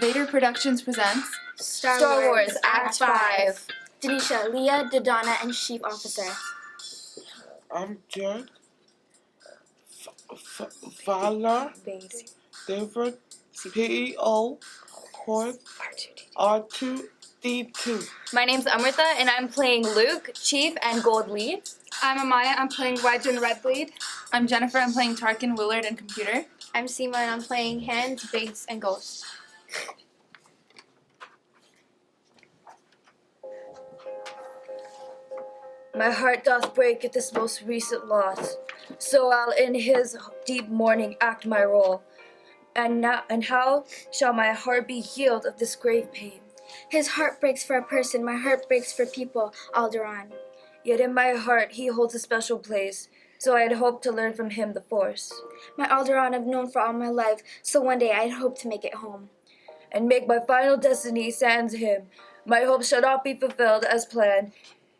Vader Productions presents Star Wars Act 5. Denisha, Leah, Dodonna, and Chief Officer. I'm Jack. Vala, David, P.O., Court, R2D2. My name's Amrita, and I'm playing Luke, Chief, and Gold Lead. I'm Amaya, I'm playing Wedge and Red Lead. I'm Jennifer, I'm playing Tarkin, Willard, and Computer. I'm Seema, and I'm playing Hands, Biggs, and Ghost. My heart doth break at this most recent loss, so I'll in his deep mourning act my role. And how shall my heart be healed of this grave pain? His heart breaks for a person, my heart breaks for people, Alderaan. Yet in my heart he holds a special place, so I had hoped to learn from him the Force. My Alderaan I've known for all my life, so one day I'd hope to make it home. And make my final destiny sans him. My hopes shall not be fulfilled as planned,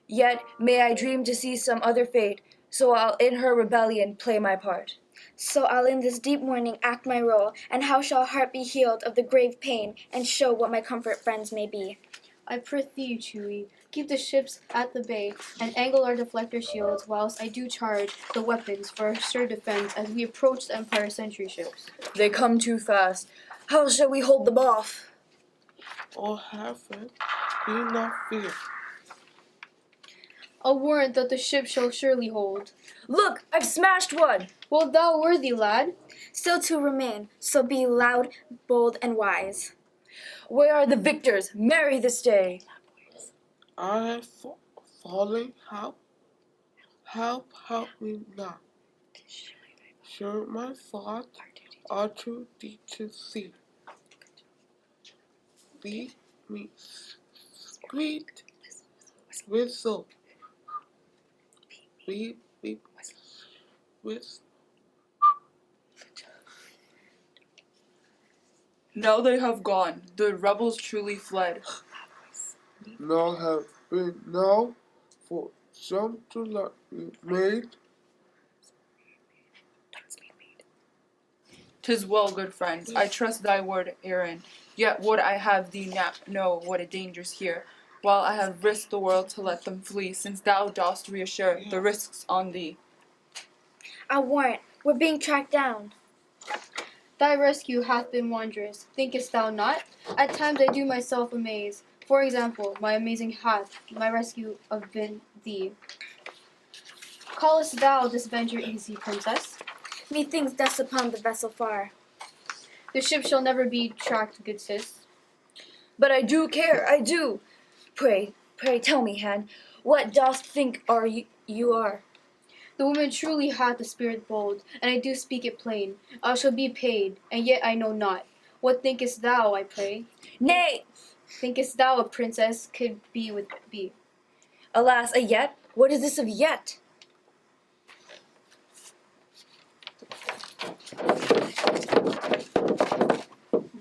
yet may I dream to see some other fate, so I'll in her rebellion play my part. So I'll in this deep mourning act my role, and how shall a heart be healed of the grave pain, and show what my comfort friends may be. I prithee, Chewie, keep the ships at the bay, and angle our deflector shields, whilst I do charge the weapons for our sure defense as we approach the Empire sentry ships. They come too fast. How shall we hold them off? Or have it, be not fear. A warrant that the ship shall surely hold. Look, I've smashed one! Wilt thou worthy, lad? Still to remain, so be loud, bold, and wise. Where are the victors? Marry this day! I have fallen, help me not. Share my thought, R2D2C. Beat me, sweet whistle. Beep, whistle. Now they have gone. The rebels truly fled. Now have been now for some to let me made. 'Tis well, good friend. I trust thy word, Aaron. Yet would I have thee know what a danger's here, while I have risked the world to let them flee, since thou dost reassure the risks on thee. I warrant, we're being tracked down. Thy rescue hath been wondrous, thinkest thou not? At times I do myself amaze. For example, my amazing hath my rescue of been thee. Callest thou this venture easy, princess? Methinks thus upon the vessel far. The ship shall never be tracked, good sis. But I do care, I do! Pray tell me, Han, what dost think you are? The woman truly hath a spirit bold, and I do speak it plain. I shall be paid, and yet I know not. What thinkest thou, I pray? Nay! Thinkest thou a princess could be with thee? Alas, a yet? What is this of yet?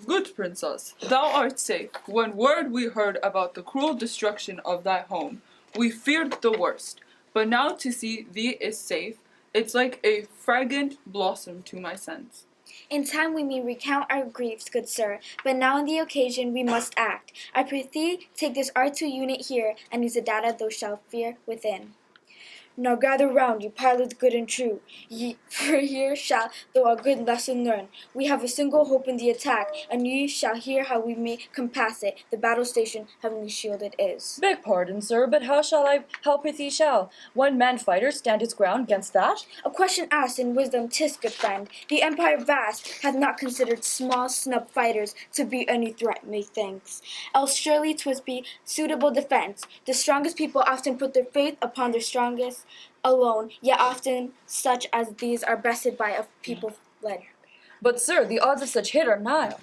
Good princess, thou art safe. When word we heard about the cruel destruction of thy home, we feared the worst. But now to see thee is safe, it's like a fragrant blossom to my sense. In time we may recount our griefs, good sir, but now on the occasion we must act. I prithee, take this R2 unit here, and use the data thou shalt fear within. Now gather round, you pilots good and true, for here shall thou a good lesson learn. We have a single hope in the attack, and ye shall hear how we may compass it. The battle station heavenly shielded is. Beg pardon, sir, but how prithee shall one man fighter stand his ground against that? A question asked in wisdom 'tis, good friend. The empire vast hath not considered small snub fighters to be any threat, methinks. Else surely 'twas be suitable defense. The strongest people often put their faith upon their strongest alone, yet often such as these are bested by a people fled. But sir, the odds of such hit are nigh.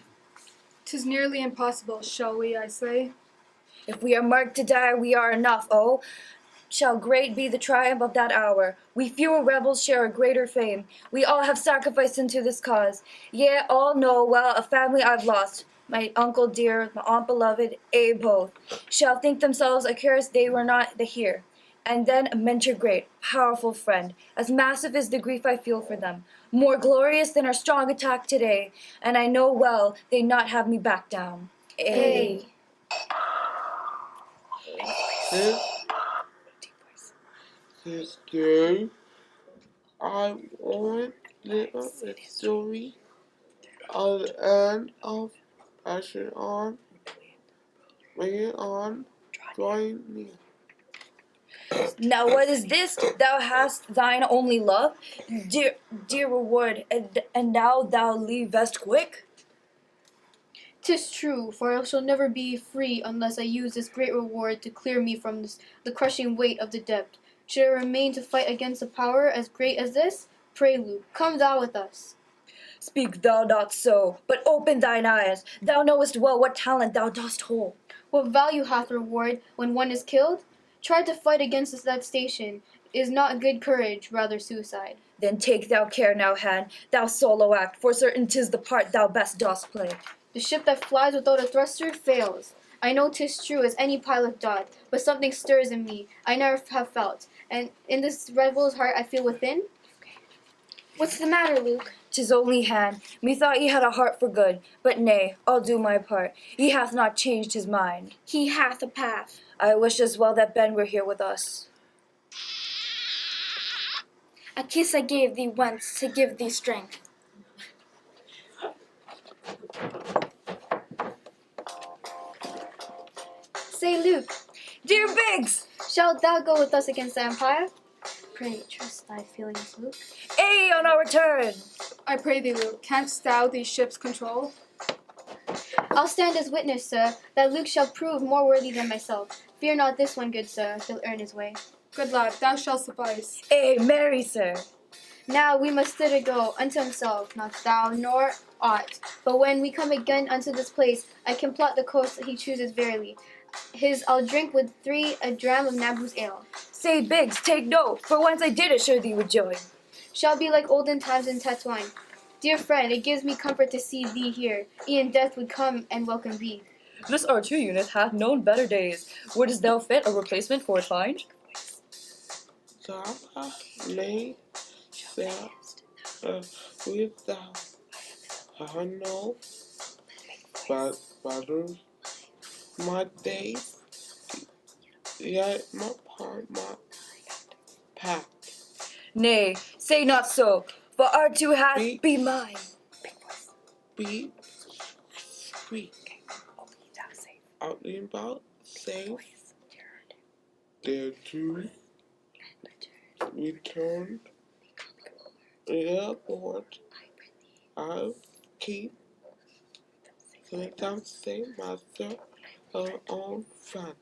'Tis nearly impossible, shall we, I say? If we are marked to die, we are enough, oh! Shall great be the triumph of that hour. We fewer rebels share a greater fame. We all have sacrificed into this cause. Yea, all know well a family I've lost. My uncle dear, my aunt beloved, both, shall think themselves accursed they were not the here. And then a mentor great, powerful friend, as massive is the grief I feel for them, more glorious than our strong attack today, and I know well they not have me back down. Ay. This day, I want little story of the end of passion on, bringing on, drawing near. Now what is this? Thou hast thine only love, dear reward, and now thou leavest quick? 'Tis true, for I shall never be free unless I use this great reward to clear me from the crushing weight of the debt. Should I remain to fight against a power as great as this? Pray, Luke, come thou with us. Speak thou not so, but open thine eyes. Thou knowest well what talent thou dost hold. What value hath reward when one is killed? Try to fight against that station is not good courage, rather suicide. Then take thou care now, hand, thou solo act, for certain 'tis the part thou best dost play. The ship that flies without a thruster fails. I know 'tis true as any pilot doth, but something stirs in me I never have felt, and in this rebel's heart I feel within. What's the matter, Luke? 'Tis only hand. Methought ye had a heart for good, but nay, I'll do my part. He hath not changed his mind. He hath a path. I wish as well that Ben were here with us. A kiss I gave thee once to give thee strength. Say, Luke, Dear Biggs! shalt thou go with us against the Empire? Pray, trust thy feelings, Luke. Ay, on our return! I pray thee, Luke, canst thou these ships control? I'll stand as witness, sir, that Luke shall prove more worthy than myself. Fear not this one, good sir, he'll earn his way. Good lad, thou shalt suffice. Ay, marry, sir. Now we must thither go unto himself, not thou nor aught. But when we come again unto this place, I can plot the coast that he chooses verily. His I'll drink with three a dram of Nabu's ale. Say, Biggs, take note, for once I did assure thee with joy. Shall be like olden times in Tatooine. Dear friend, it gives me comfort to see thee here. E'en death would come and welcome thee. This R2 unit hath known better days. Wouldst thou fit a replacement for it find? Zara lay there with thou. I know, but brothers, my days, yet my part, my path. Nay, say not so, for R2 hath be mine. Be sweet. Out and about, safe. There to return. Airport. I'll keep. Sometimes say master her own fun.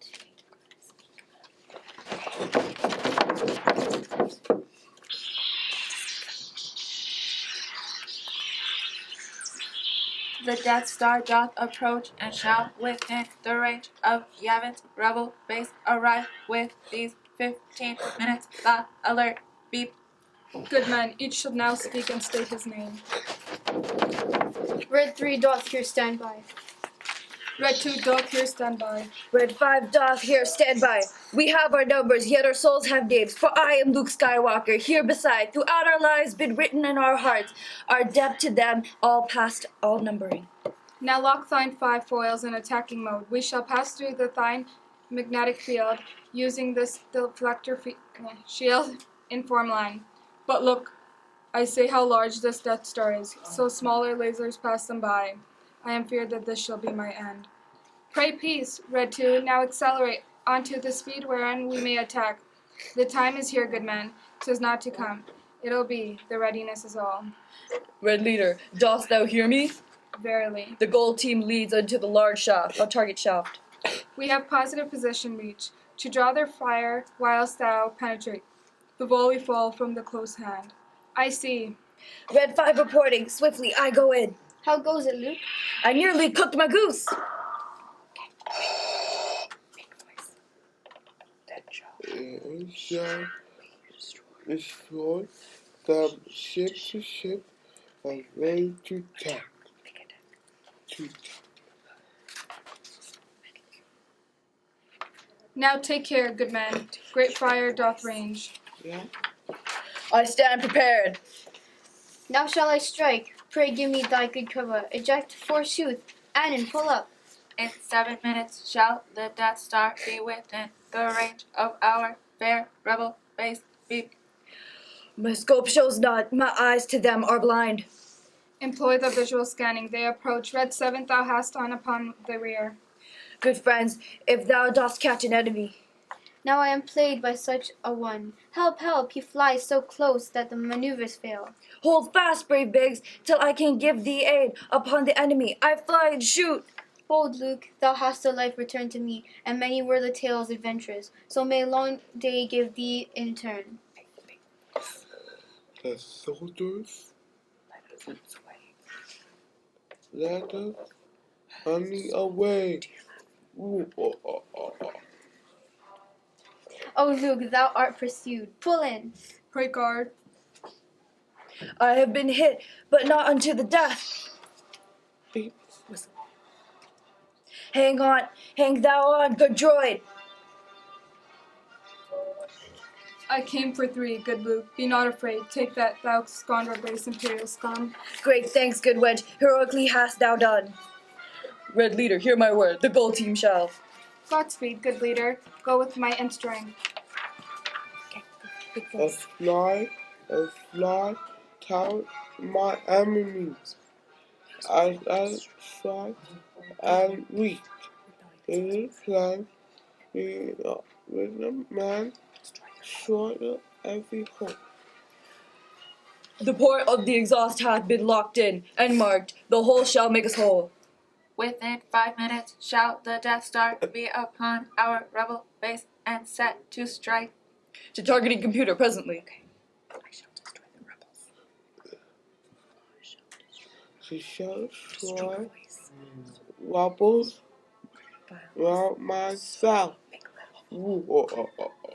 The Death Star doth approach and shall within the range of Yavin's rebel base arrive with these 15 minutes. The alert beep. Good men, each shall now speak and state his name. Red 3 doth here stand by. Red 2 doth here stand by. Red 5 doth here stand by. We have our numbers, yet our souls have names. For I am Luke Skywalker, here beside. Throughout our lives been written in our hearts. Our debt to them, all past, all numbering. Now lock thine 5 foils in attacking mode. We shall pass through the thine magnetic field using this deflector shield in form line. But look, I say how large this Death Star is, so smaller lasers pass them by. I am feared that this shall be my end. Pray peace, Red 2, now accelerate onto the speed wherein we may attack. The time is here, good men, 'tis not to come. It'll be, the readiness is all. Red leader, dost thou hear me? Verily. The gold team leads unto the large shaft, a target shaft. We have positive position reach, to draw their fire whilst thou penetrate. The volley fall from the close hand. I see. Red 5 reporting, swiftly I go in. How goes it, Luke? I nearly cooked my goose. And shall destroy them ship to ship and ready to attack. Now take care, good men. Great fire doth range. Yeah. I stand prepared. Now shall I strike. Pray give me thy good cover. Eject forsooth. Annan, pull up. In 7 minutes shall the Death Star be within the range of our fair rebel base. Be My scope shows not. My eyes to them are blind. Employ the visual scanning. They approach. Red 7, thou hast on upon the rear. Good friends, if thou dost catch an enemy, Now I am plagued by such a one. Help, help, he flies so close that the maneuvers fail. hold fast, brave Biggs, till I can give thee aid upon the enemy. I fly and shoot. Bold Luke, thou hast a life returned to me, and many were the tales adventurous. So may long day give thee in turn. The soldiers led us honey away. Ooh, oh, oh, oh, oh. O Luke, thou art pursued. Pull in. Pray guard. I have been hit, but not unto the death. Beep. Hang on, hang thou on, good droid. I came for 3, good Luke. Be not afraid. Take that, thou scoundrel base imperial scum. Great thanks, good Wedge, heroically hast thou done. Red leader, hear my word, the gold team shall. Godspeed, good leader. Go with might and strength. A fly, toward my enemies. As I strike and weak. In his plan, with a man, shorter every hope. The port of the exhaust hath been locked in and marked. The whole shall make us whole. within 5 minutes shall the Death Star be upon our rebel base and set to strike. To targeting computer presently. She shall destroy wobbles round myself. Ooh, oh, oh, oh, oh.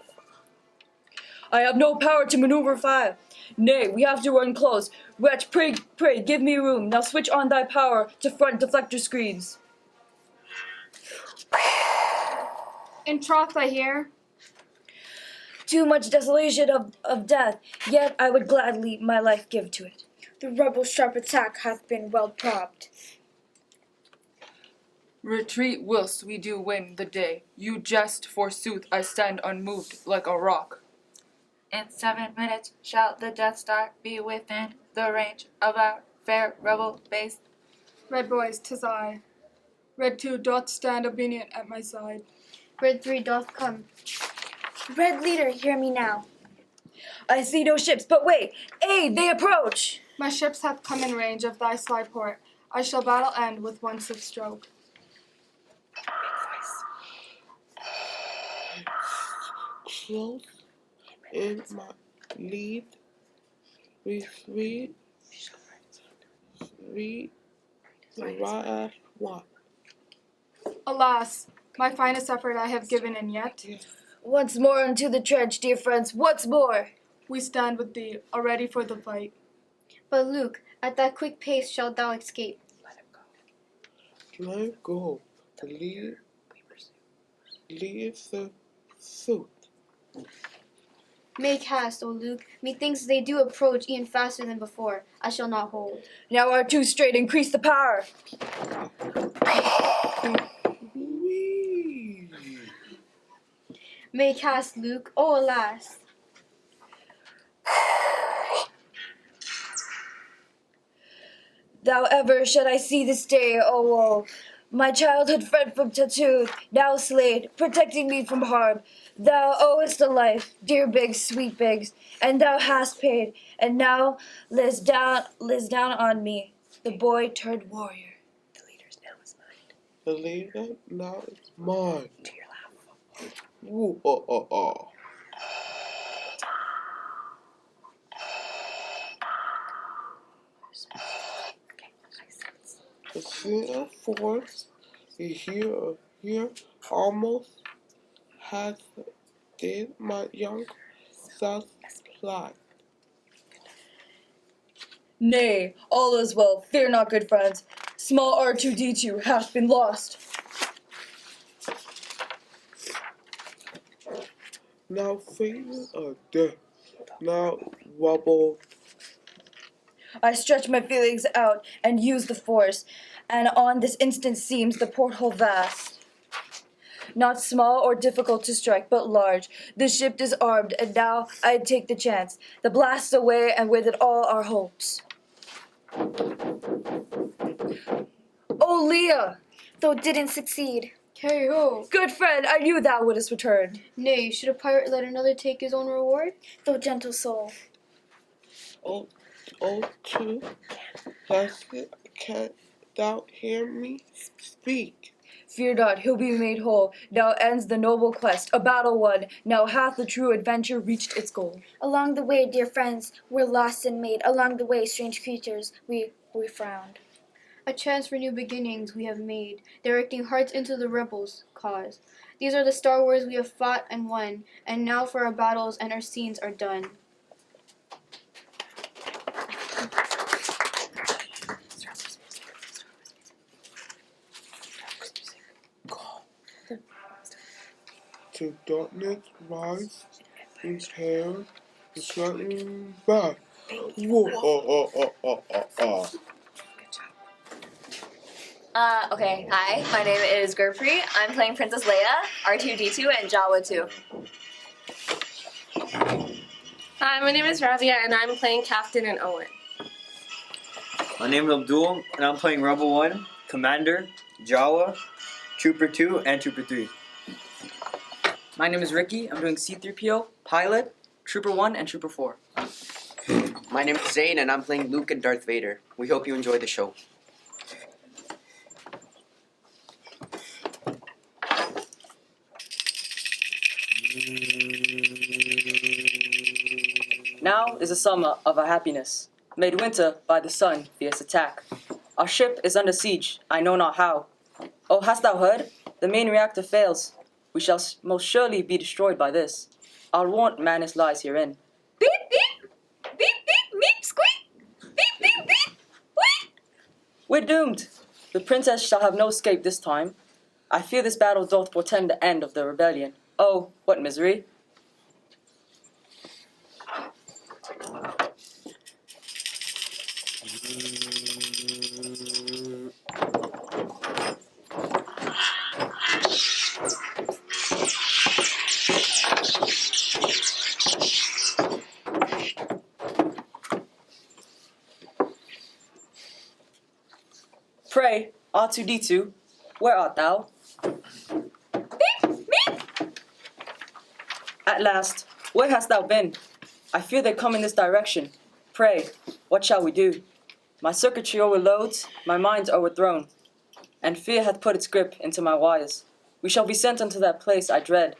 I have no power to maneuver fire. Nay, we have to run close. Wretch, pray, give me room. Now switch on thy power to front deflector screens. In troth, I hear. Too much desolation of death, yet I would gladly my life give to it. The rebels' sharp attack hath been well propped. Retreat whilst we do win the day. You jest, forsooth, I stand unmoved like a rock. In 7 minutes shall the Death Star be within the range of our fair rebel base. Red boys, 'tis I. Red 2 doth stand obedient at my side. Red 3 doth come. Red leader, hear me now. I see no ships, but wait, aid, they approach. My ships hath come in range of thy sly port. I shall battle end with one swift stroke. Close in my lead, we three, the right as one. Alas, my finest effort I have given, and yet Once more into the trench, dear friends, once more. we stand with thee, already for the fight. But Luke, at that quick pace shalt thou escape. Let go. The lead the suit. Make haste, O Luke. Methinks they do approach e'en faster than before. I shall not hold. Now our two straight, increase the power. Whee! Make haste, Luke. Oh, alas. Thou ever should I see this day, oh woe. My childhood friend from tattooed, now slain, protecting me from harm. Thou owest a life, dear Biggs, sweet Biggs, and thou hast paid, and now lies down on me, the boy turned warrior. The leader now is mine. Ooh, oh, oh, oh. The center force is here almost has did my young self fly. Nay, all is well. Fear not, good friends. Small R2D2 hath been lost. now feeling a death, now wobble. I stretch my feelings out and use the force, and on this instant seems the porthole vast. Not small or difficult to strike, but large. The ship is armed, and now I take the chance. The blast away, and with it all our hopes. Oh, Leah! Though didn't succeed. Carry ho! Good friend, I knew thou wouldst return. Nay, should a pirate let another take his own reward? Though gentle soul. Oh, too, can't thou hear me? Speak. Fear not, he'll be made whole. Now ends the noble quest, a battle won. Now hath the true adventure reached its goal. Along the way, dear friends, we're lost and made. Along the way, strange creatures, we frowned. A chance for new beginnings we have made, directing hearts into the rebels' cause. These are the Star Wars we have fought and won, and now for our battles and our scenes are done. To darkness rise, prepare the sudden back. Whoa. Okay, hi, my name is Gurpreet. I'm playing Princess Leia, R2-D2, and Jawa 2. Hi, my name is Razia, and I'm playing Captain and Owen. My name is Abdul, and I'm playing Rebel 1, Commander, Jawa, Trooper 2, and Trooper 3. My name is Ricky. I'm doing C-3PO, Pilot, Trooper 1, and Trooper 4. My name is Zane, and I'm playing Luke and Darth Vader. We hope you enjoy the show. Now is the summer of our happiness, made winter by the sun, fierce attack. Our ship is under siege, I know not how. Oh, hast thou heard? The main reactor fails. We shall most surely be destroyed by this. I'll warrant madness lies herein. Beep, beep! Beep, beep, meep, squeak! Beep, beep, beep! Wait! We're doomed! The princess shall have no escape this time. I fear this battle doth portend the end of the rebellion. Oh, what misery! Pray, R2-D2, where art thou? At last, where hast thou been? I fear they come in this direction. Pray, what shall we do? My circuitry overloads, my mind's overthrown, and fear hath put its grip into my wires. We shall be sent unto that place I dread,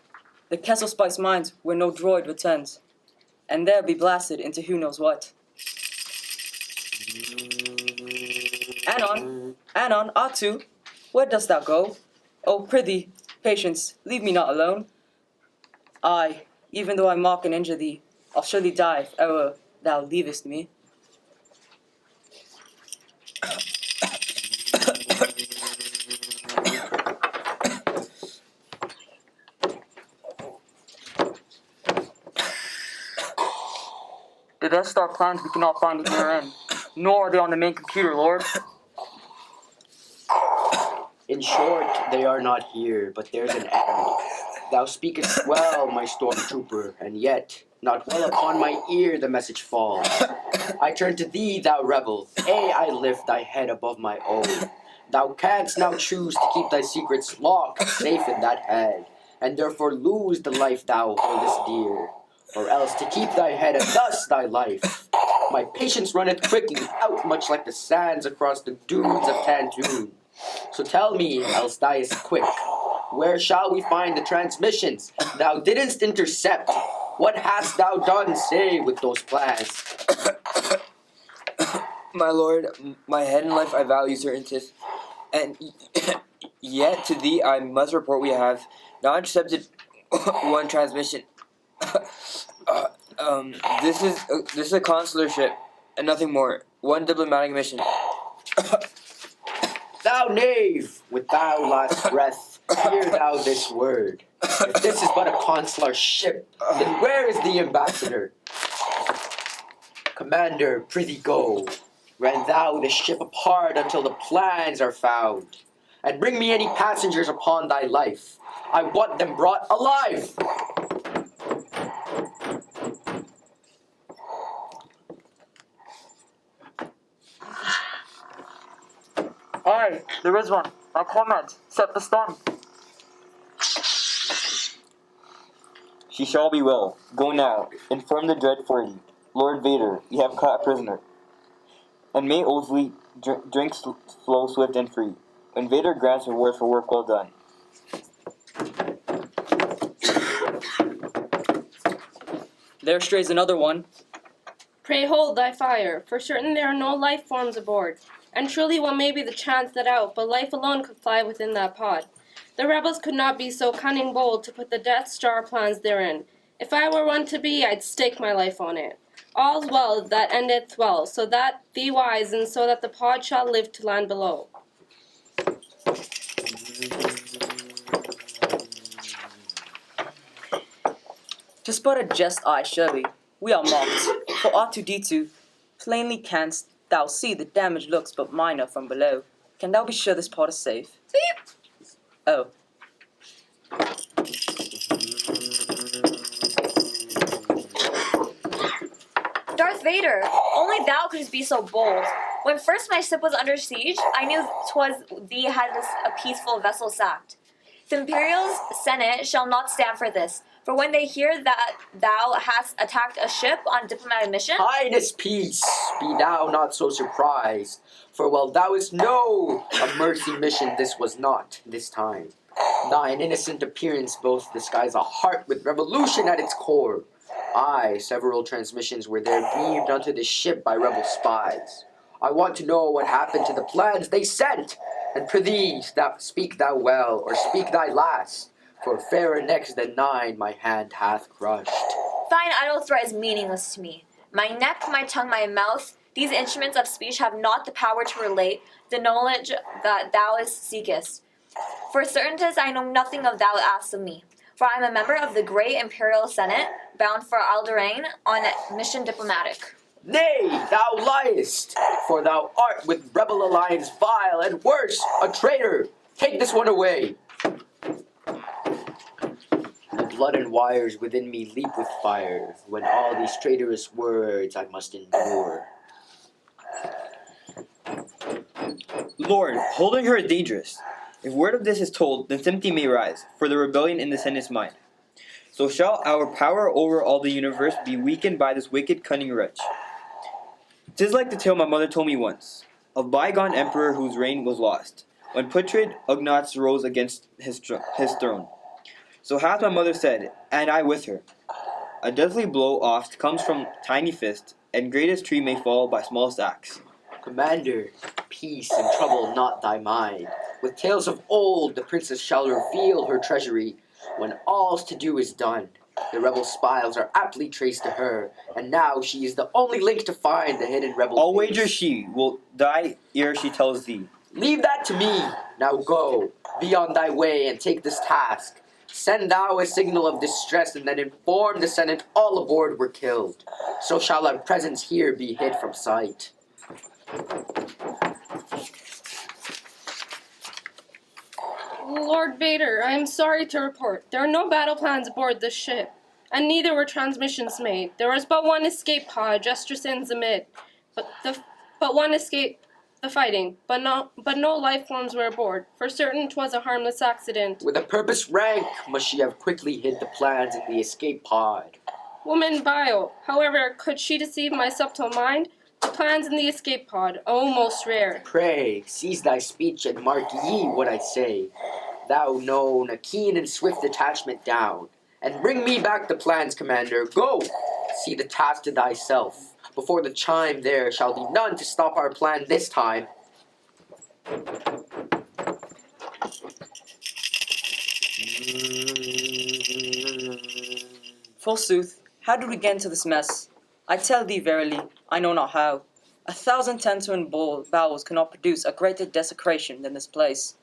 the Kessel Spice mines where no droid returns, and there be blasted into who knows what. Anon, R2, where dost thou go? Oh, prithee, patience, leave me not alone. Aye, even though I mock and injure thee, I'll surely die if ever thou leavest me. The Death Star plans we cannot find at their end, nor are they on the main computer, Lord. In short, they are not here, but there's an end. Thou speakest well, my stormtrooper, and yet not well upon my ear the message falls. I turn to thee, thou rebel. I lift thy head above my own. Thou canst now choose to keep thy secrets locked safe in that head, and therefore lose the life thou holdest dear, or else to keep thy head and thus thy life. My patience runneth quickly out, much like the sands across the dunes of Tantoon. So tell me, else diest quick, where shall we find the transmissions thou didst intercept? What hast thou done, say, with those plans? My lord, my head and life I value certain, and yet to thee I must report we have not intercepted one transmission. This is a consular ship, and nothing more. One diplomatic mission. Thou knave, with thy last breath, Hear thou this word. If this is but a consular ship, then where is the ambassador? Commander, prithee go. Rend thou the ship apart until the plans are found. And bring me any passengers upon thy life. I want them brought alive. Aye, there is one. My comrade, set the storm. She shall be well. Go now. Inform the dread 40. Lord Vader, we have caught a prisoner. And may Osley drink flow swift and free. When Vader grants rewards for work well done. There strays another one. Pray hold thy fire, for certain there are no life forms aboard. And truly what may be the chance that out, but life alone could fly within that pod. The rebels could not be so cunning bold to put the Death Star plans therein. If I were one to be, I'd stake my life on it. All's well that endeth well, so that be wise, and so that the pod shall live to land below. Tis but a jest, I surely. We are mocked. For R2D2, plainly canst thou see the damage looks but minor from below. Can thou be sure this pod is safe? Beep. Oh. Darth Vader, only thou couldst be so bold. When first my ship was under siege, I knew 'twas thee had a peaceful vessel sacked. The Imperial's Senate shall not stand for this, for when they hear that thou hast attacked a ship on diplomatic mission... Highness, peace! Be thou not so surprised, for well thou'st know a mercy mission this was not, this time. Thine innocent appearance both disguise a heart with revolution at its core. Aye, several transmissions were there beamed unto this ship by rebel spies. I want to know what happened to the plans they sent, and prithee, speak thou well, or speak thy last, for fairer necks than thine my hand hath crushed. Thine idle threat is meaningless to me. My neck, my tongue, my mouth, these instruments of speech have not the power to relate the knowledge that thou seekest. For certain I know nothing of thou askest of me, for I am a member of the great Imperial Senate, bound for Alderaan on mission diplomatic. Nay, thou liest, for thou art with rebel alliance vile, and worse, a traitor. Take this one away. The blood and wires within me leap with fire, when all these traitorous words I must endure. Lord, holding her is dangerous. If word of this is told, then sympathy may rise, for the rebellion in the Senate's mind. So shall our power over all the universe be weakened by this wicked, cunning wretch. 'Tis like the tale my mother told me once, of bygone emperor whose reign was lost, when putrid Ugnaughts rose against his throne. So hath my mother said, and I with her. A deadly blow oft comes from tiny fist, and greatest tree may fall by smallest axe. Commander, peace and trouble not thy mind. With tales of old the princess shall reveal her treasury, when all's to do is done. The rebel spies are aptly traced to her, and now she is the only link to find the hidden rebel. I'll wager she will die ere she tells thee. Leave that to me. Now go, be on thy way, and take this task. Send thou a signal of distress, and then inform the Senate all aboard were killed. So shall our presence here be hid from sight. Lord Vader, I am sorry to report, there are no battle plans aboard this ship, and neither were transmissions made. There was but one escape pod, Jestersen's amid, but one escaped the fighting, but no life forms were aboard. For certain 'twas a harmless accident. With a purpose rank must she have quickly hid the plans in the escape pod. Woman vile, however, could she deceive my subtle mind? The plans in the escape pod, oh, most rare. Pray, seize thy speech and mark ye what I say. Thou known a keen and swift attachment down, and bring me back the plans, Commander. Go, see the task to thyself. Before the chime there shall be none to stop our plan this time. Forsooth, how did we get into this mess? I tell thee verily, I know not how. 1,000 tensor and bowels cannot produce a greater desecration than this place.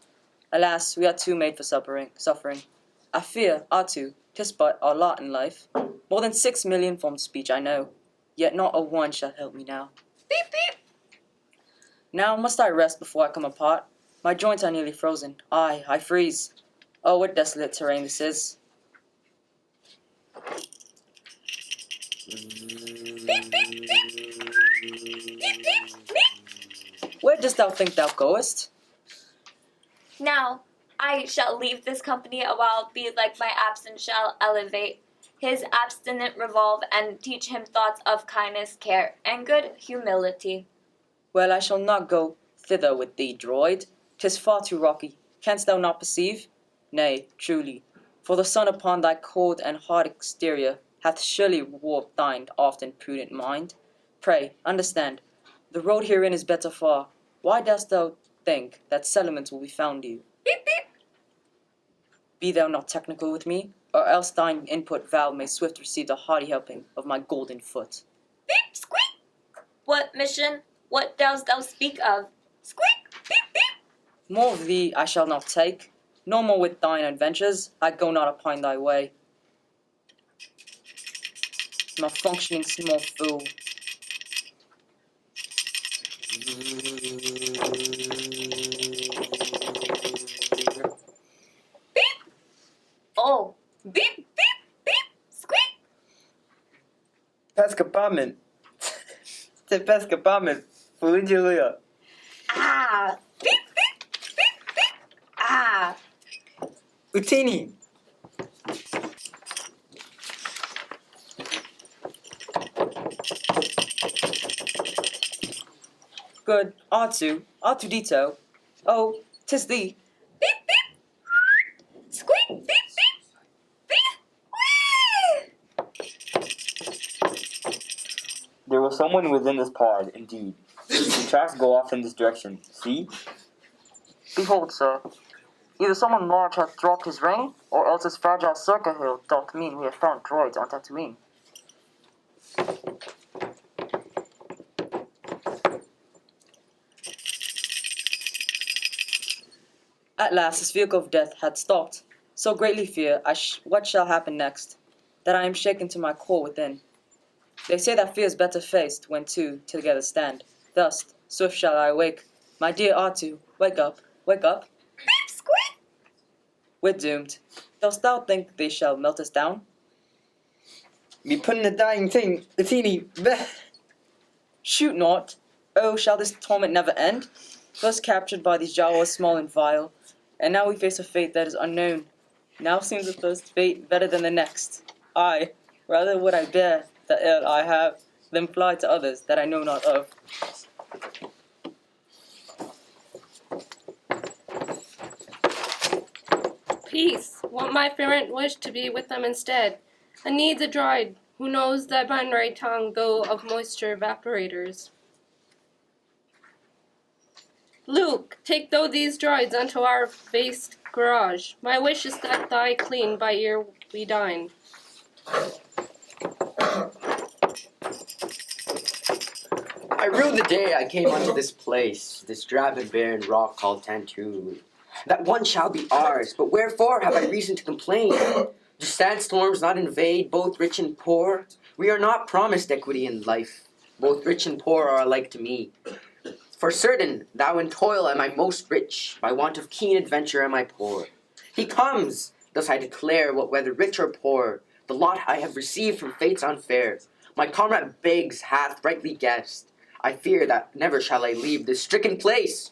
Alas, we are two made for suffering. I fear, our two, 'tis but our lot in life. More than 6 million forms of speech I know, yet not a one shall help me now. Beep beep. Now must I rest before I come apart? My joints are nearly frozen. I freeze. Oh, what desolate terrain this is. Where dost thou think thou goest? Now, I shall leave this company a while, be like my absence shall elevate. His abstinent revolve, and teach him thoughts of kindness, care, and good humility. Well, I shall not go thither with thee, droid. 'Tis far too rocky. Canst thou not perceive? Nay, truly, for the sun upon thy cold and hard exterior hath surely warped thine often prudent mind. Pray, understand, the road herein is better far. Why dost thou think that settlements will be found you? Beep beep. Be thou not technical with me, or else thine input valve may swift receive the hearty helping of my golden foot. Beep squeak. What mission? What dost thou speak of? Squeak. Beep beep. More of thee I shall not take, no more with thine adventures. I go not upon thy way. Malfunctioning small fool. Beep. Oh. Beep beep beep. Squeak. Pescapament. Te pescapament. Fuligilia. Ah. Beep beep beep beep. Ah. Utini. Good, Artudito. Oh, 'tis thee. Beep beep. Squeak. Beep beep. Beep. Whee! There was someone within this pod, indeed. The tracks go off in this direction. See? Behold, sir. Either someone large hath dropped his ring, or else this fragile circa hill doth mean we have found droids on Tatooine. At last, this vehicle of death had stopped. So greatly fear what shall happen next, that I am shaken to my core within. They say that fear is better faced when two together stand. Thus, swift shall I awake. My dear Artu, wake up, wake up. Beep squeak. We're doomed. Dost thou think they shall melt us down? Me putting a dying thing. Utini. Bleh. Shoot not. Oh, shall this torment never end? First captured by these Jawas small and vile, and now we face a fate that is unknown. Now seems the first fate better than the next. I, rather would I bear the ill I have, than fly to others that I know not of. Peace. Want my fervent wish to be with them instead. I needs a droid who knows that my right tongue go of moisture evaporators. Luke, take thou these droids unto our vast garage. My wish is that thy clean by ear we dine. I rue the day I came unto this place, this drab and barren rock called Tantu. That one shall be ours, but wherefore have I reason to complain? Do sandstorms not invade both rich and poor? We are not promised equity in life. Both rich and poor are alike to me. For certain, thou in toil am I most rich, by want of keen adventure am I poor. He comes, thus I declare, what whether rich or poor, the lot I have received from fates unfair. My comrade begs hath rightly guessed. I fear that never shall I leave this stricken place.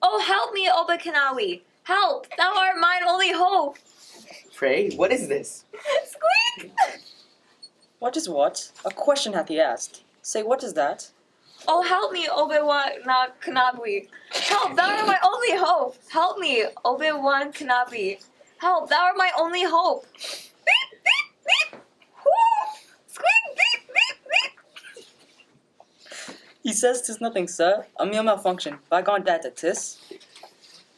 Oh, help me, Obakanawi! Help! Thou art mine only hope! Pray, what is this? Squeak! What is what? A question hath he asked. Say, what is that? Oh, help me, Obi-Wan Kenobi! Help! Thou art my only hope! Help me, Obi-Wan Kenobi! Help! Thou art my only hope! Beep! Beep! Beep! Whoo! Squeak! Beep! Beep! Beep! He says 'tis nothing, sir. A mere malfunction. Bygone data, 'tis.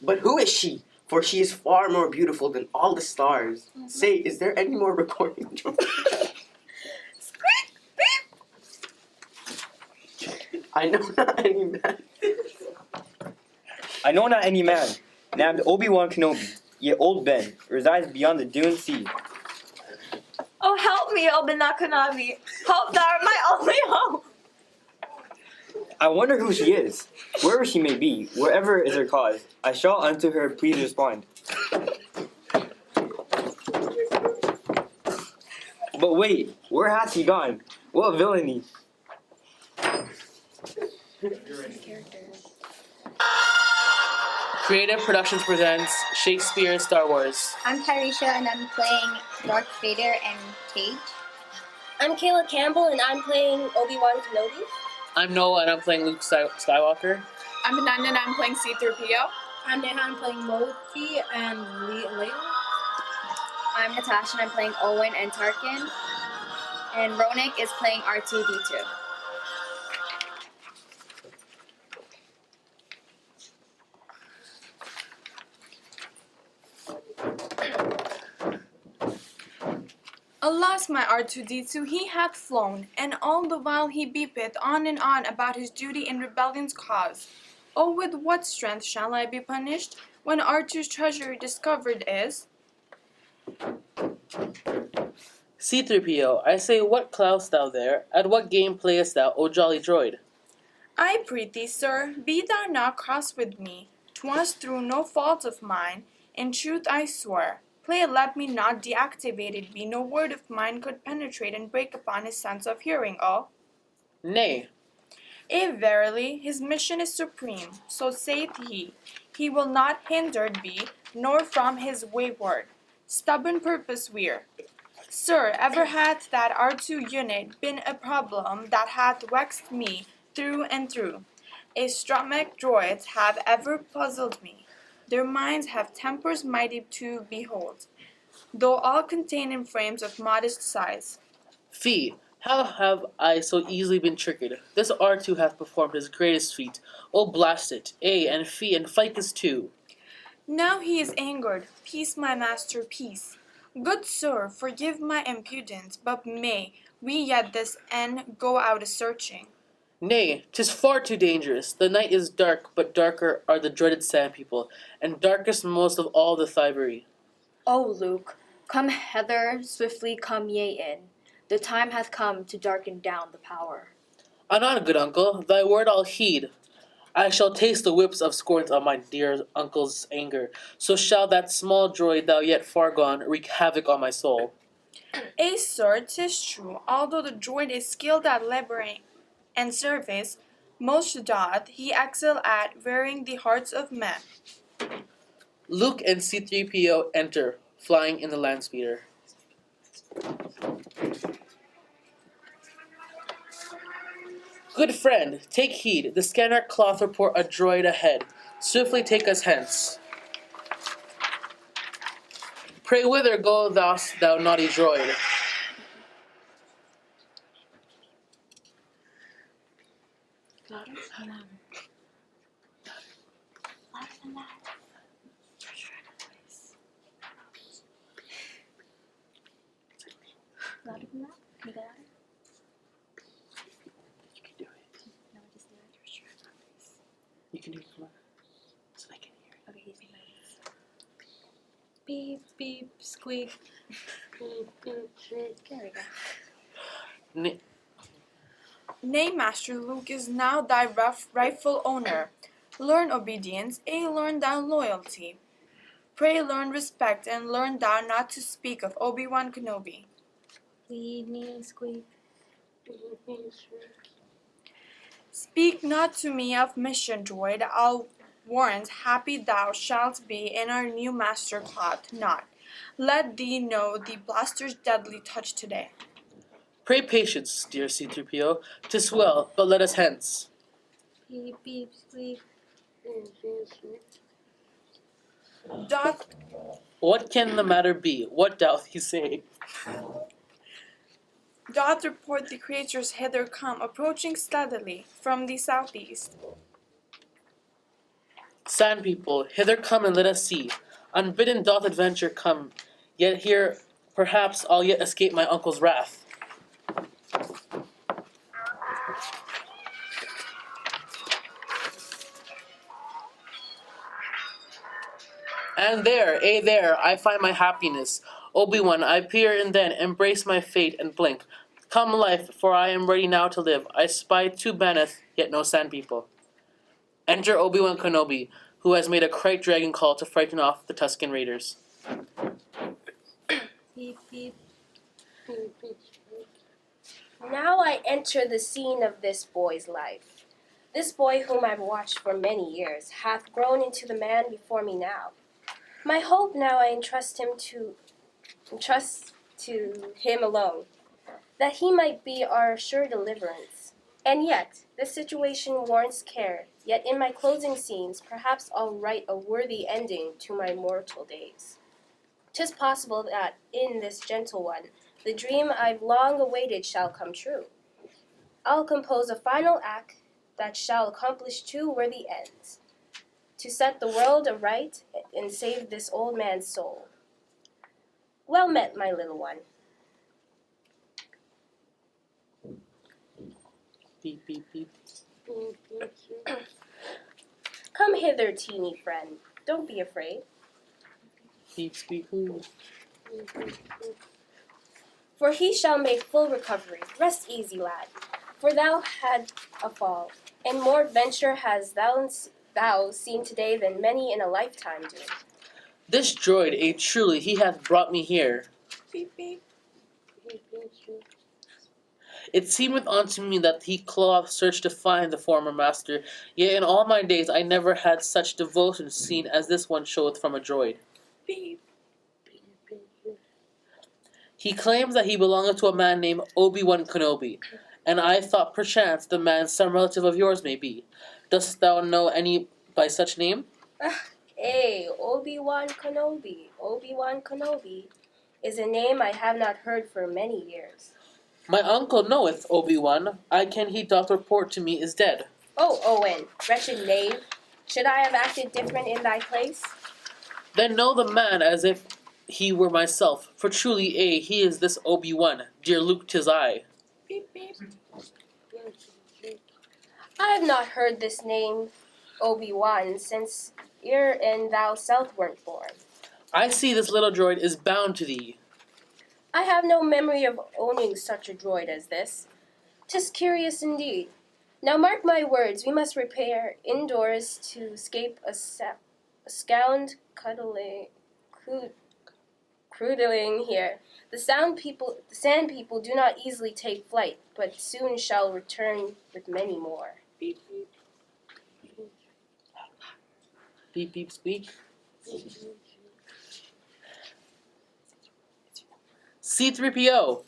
But who is she? For she is far more beautiful than all the stars. Say, is there any more recording? I know not any man. I know not any man, named Obi-Wan Kenobi, yet old Ben, resides beyond the dune sea. Oh, help me, Obi-Wan Kenobi. Help, thou art my only hope. I wonder who she is. Wherever she may be, wherever is her cause, I shall unto her please respond. But wait, where hath he gone? What villainy? Creative Productions presents Shakespeare Star Wars. I'm Tyresha and I'm playing Darth Vader and Cage. I'm Kayla Campbell and I'm playing Obi-Wan Kenobi. I'm Noah and I'm playing Luke Skywalker. I'm Ananda and I'm playing C-3PO. I'm Neha, I'm playing Loki and Leia. I'm Natasha and I'm playing Owen and Tarkin. And Ronik is playing R2-D2. Alas, my R2-D2, he hath flown, and all the while he beepeth on and on about his duty in rebellion's cause. Oh, with what strength shall I be punished, when R2's treasury discovered is? C-3PO, I say, what cloud'st thou there? At what game playest thou, O jolly droid? I prithee, sir, be thou not cross with me. 'Twas through no fault of mine, in truth I swear. Play let me not deactivated be, no word of mine could penetrate and break upon his sense of hearing, oh. Nay. Verily, his mission is supreme, so saith he. He will not hindered be, nor from his wayward, stubborn purpose wear. Sir, ever hath that R2 unit been a problem that hath vexed me through and through. Astromech droids have ever puzzled me. Their minds have tempers mighty to behold, though all contained in frames of modest size. Fie, how have I so easily been tricked? This R2 hath performed his greatest feat. Oh, blast it! And fie, and ficus too. Now he is angered. Peace, my master, peace. Good sir, forgive my impudence, but may we yet this end go out a-searching. Nay, 'tis far too dangerous. The night is dark, but darker are the dreaded sand people, and darkest most of all the thievery. O Luke, come hither, swiftly come ye in. The time hath come to darken down the power. Anon, good uncle, thy word I'll heed. I shall taste the whips of scorn of my dear uncle's anger. So shall that small droid, thou yet far gone, wreak havoc on my soul. Sir, 'tis true, although the droid is skilled at laboring and service, most doth he excel at wearing the hearts of men. Luke and C-3PO enter, flying in the land speeder. Good friend, take heed. The scanner cloth report a droid ahead. Swiftly take us hence. Pray whither go thou naughty droid? Louder than that? Make it louder? You can do it. No, just do it. You can do it so they can hear it. Okay, he's in my Beep, beep, squeak. There we go. Nay, Master Luke is now thy rightful owner. Learn obedience, learn thou loyalty. Pray learn respect, and learn thou not to speak of Obi-Wan Kenobi. Squeak. Speak not to me of mission, droid. I'll warrant happy thou shalt be in our new master cloth. Not. Let thee know the blaster's deadly touch today. Pray patience, dear C-3PO. 'Tis well, but let us hence. Beep, beep, squeak. Doth What can the matter be? What doth he say? report the creatures hither come, approaching steadily from the southeast. Sand people, hither come and let us see. Unbidden doth adventure come, yet here perhaps I'll yet escape my uncle's wrath. And there, I find my happiness. Obi-Wan, I peer and then embrace my fate and blink. Come life, for I am ready now to live. I spy 2 Baneth, yet no sand people. Enter Obi-Wan Kenobi, who has made a Krayt dragon call to frighten off the Tusken Raiders. Beep, beep. Now I enter the scene of this boy's life. This boy whom I've watched for many years hath grown into the man before me now. My hope now I entrust to him alone, that he might be our sure deliverance. And yet, this situation warrants care, yet in my closing scenes, perhaps I'll write a worthy ending to my mortal days. 'Tis possible that in this gentle one, the dream I've long awaited shall come true. I'll compose a final act that shall accomplish 2 worthy ends, to set the world aright and save this old man's soul. Well met, my little one. Beep, beep, beep. Come hither, teeny friend. Don't be afraid. Beep, beep, beep. For he shall make full recovery. Rest easy, lad. For thou had a fall, and more adventure hast thou seen today than many in a lifetime do. This droid, truly, he hath brought me here. Beep, beep. It seemeth unto me that he cloth searched to find the former master, yet in all my days I never had such devotion seen as this one showeth from a droid. Beep. He claims that he belongeth to a man named Obi-Wan Kenobi, and I thought perchance the man some relative of yours may be. Dost thou know any by such name? Obi-Wan Kenobi. Obi-Wan Kenobi is a name I have not heard for many years. My uncle knoweth Obi-Wan. I ken he doth report to me is dead. Oh, Owen, wretched knave, should I have acted different in thy place? Then know the man as if he were myself, for truly, he is this Obi-Wan. Dear Luke, 'tis I. Beep, beep. I have not heard this name, Obi-Wan, since ere and thou self weren't born. I see this little droid is bound to thee. I have no memory of owning such a droid as this. 'Tis curious indeed. Now mark my words, we must repair indoors to escape a scound crudeling here. The sand people do not easily take flight, but soon shall return with many more. Beep, beep. Beep, beep, squeak. C-3PO.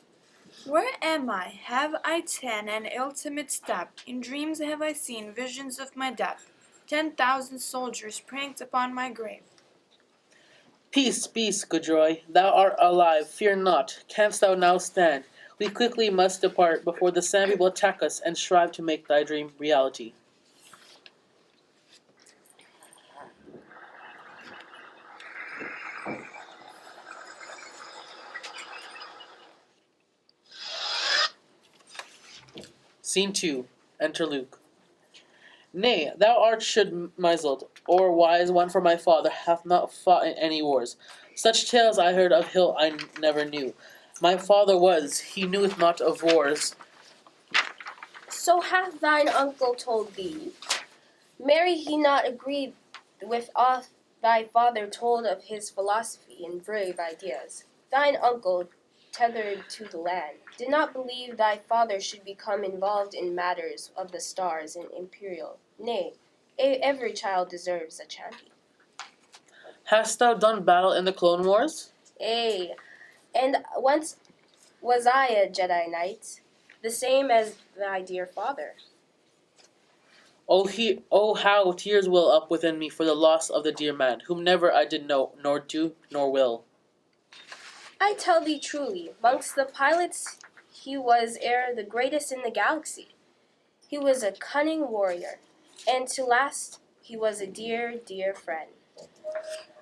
Where am I? Have I ta'en an ultimate step? In dreams have I seen visions of my death, 10,000 soldiers pranked upon my grave. Peace, peace, good droid. Thou art alive, fear not. Canst thou now stand? We quickly must depart before the sand people attack us and strive to make thy dream reality. Scene 2. Enter Luke. Nay, thou art should-mizzled, or wise one, for my father hath not fought in any wars. Such tales I heard of Hill I never knew. My father he kneweth not of wars. So hath thine uncle told thee? Marry he not agreed with aught thy father told of his philosophy and brave ideas. Thine uncle, tethered to the land, did not believe thy father should become involved in matters of the stars and imperial. Nay, every child deserves a champion. Hast thou done battle in the Clone Wars? And once was I a Jedi Knight, the same as thy dear father. Oh, how tears well up within me for the loss of the dear man, whom never I did know, nor do, nor will. I tell thee truly, mongst the pilots he was the greatest in the galaxy. He was a cunning warrior, and to last he was a dear, dear friend.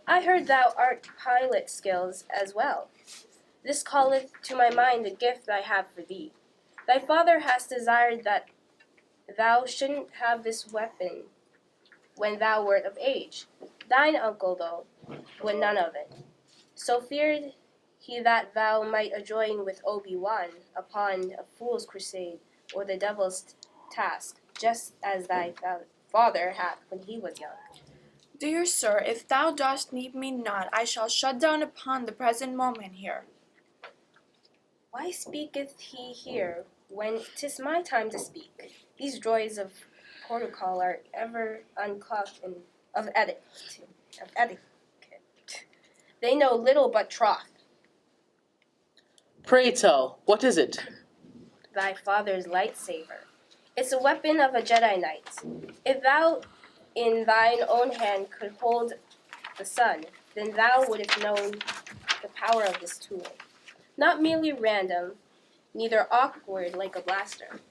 I heard thou art pilot skills as well. This calleth to my mind a gift I have for thee. Thy father has desired that thou shouldn't have this weapon when thou wert of age. Thine uncle, though, would none of it. So feared he that thou might adjoin with Obi-Wan upon a fool's crusade or the devil's task, just as thy father hath when he was young. Dear sir, if thou dost need me not, I shall shut down upon the present moment here. Why speaketh he here when 'tis my time to speak? These joys of protocol are ever uncloaked and of etiquette. They know little but troth. Pray tell, what is it? Thy father's lightsaber. It's a weapon of a Jedi Knight. If thou in thine own hand could hold the sun, then thou wouldst know the power of this tool. Not merely random, neither awkward like a blaster.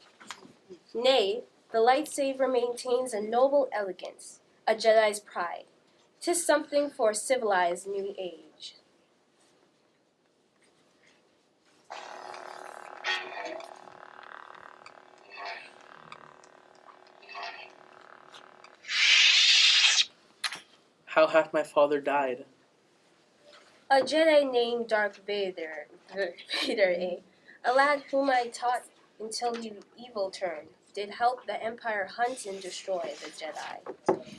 Nay, the lightsaber maintains a noble elegance, a Jedi's pride. 'Tis something for a civilized new age. How hath my father died? A Jedi named Darth Vader, a lad whom I taught until he evil turned, did help the Empire hunt and destroy the Jedi.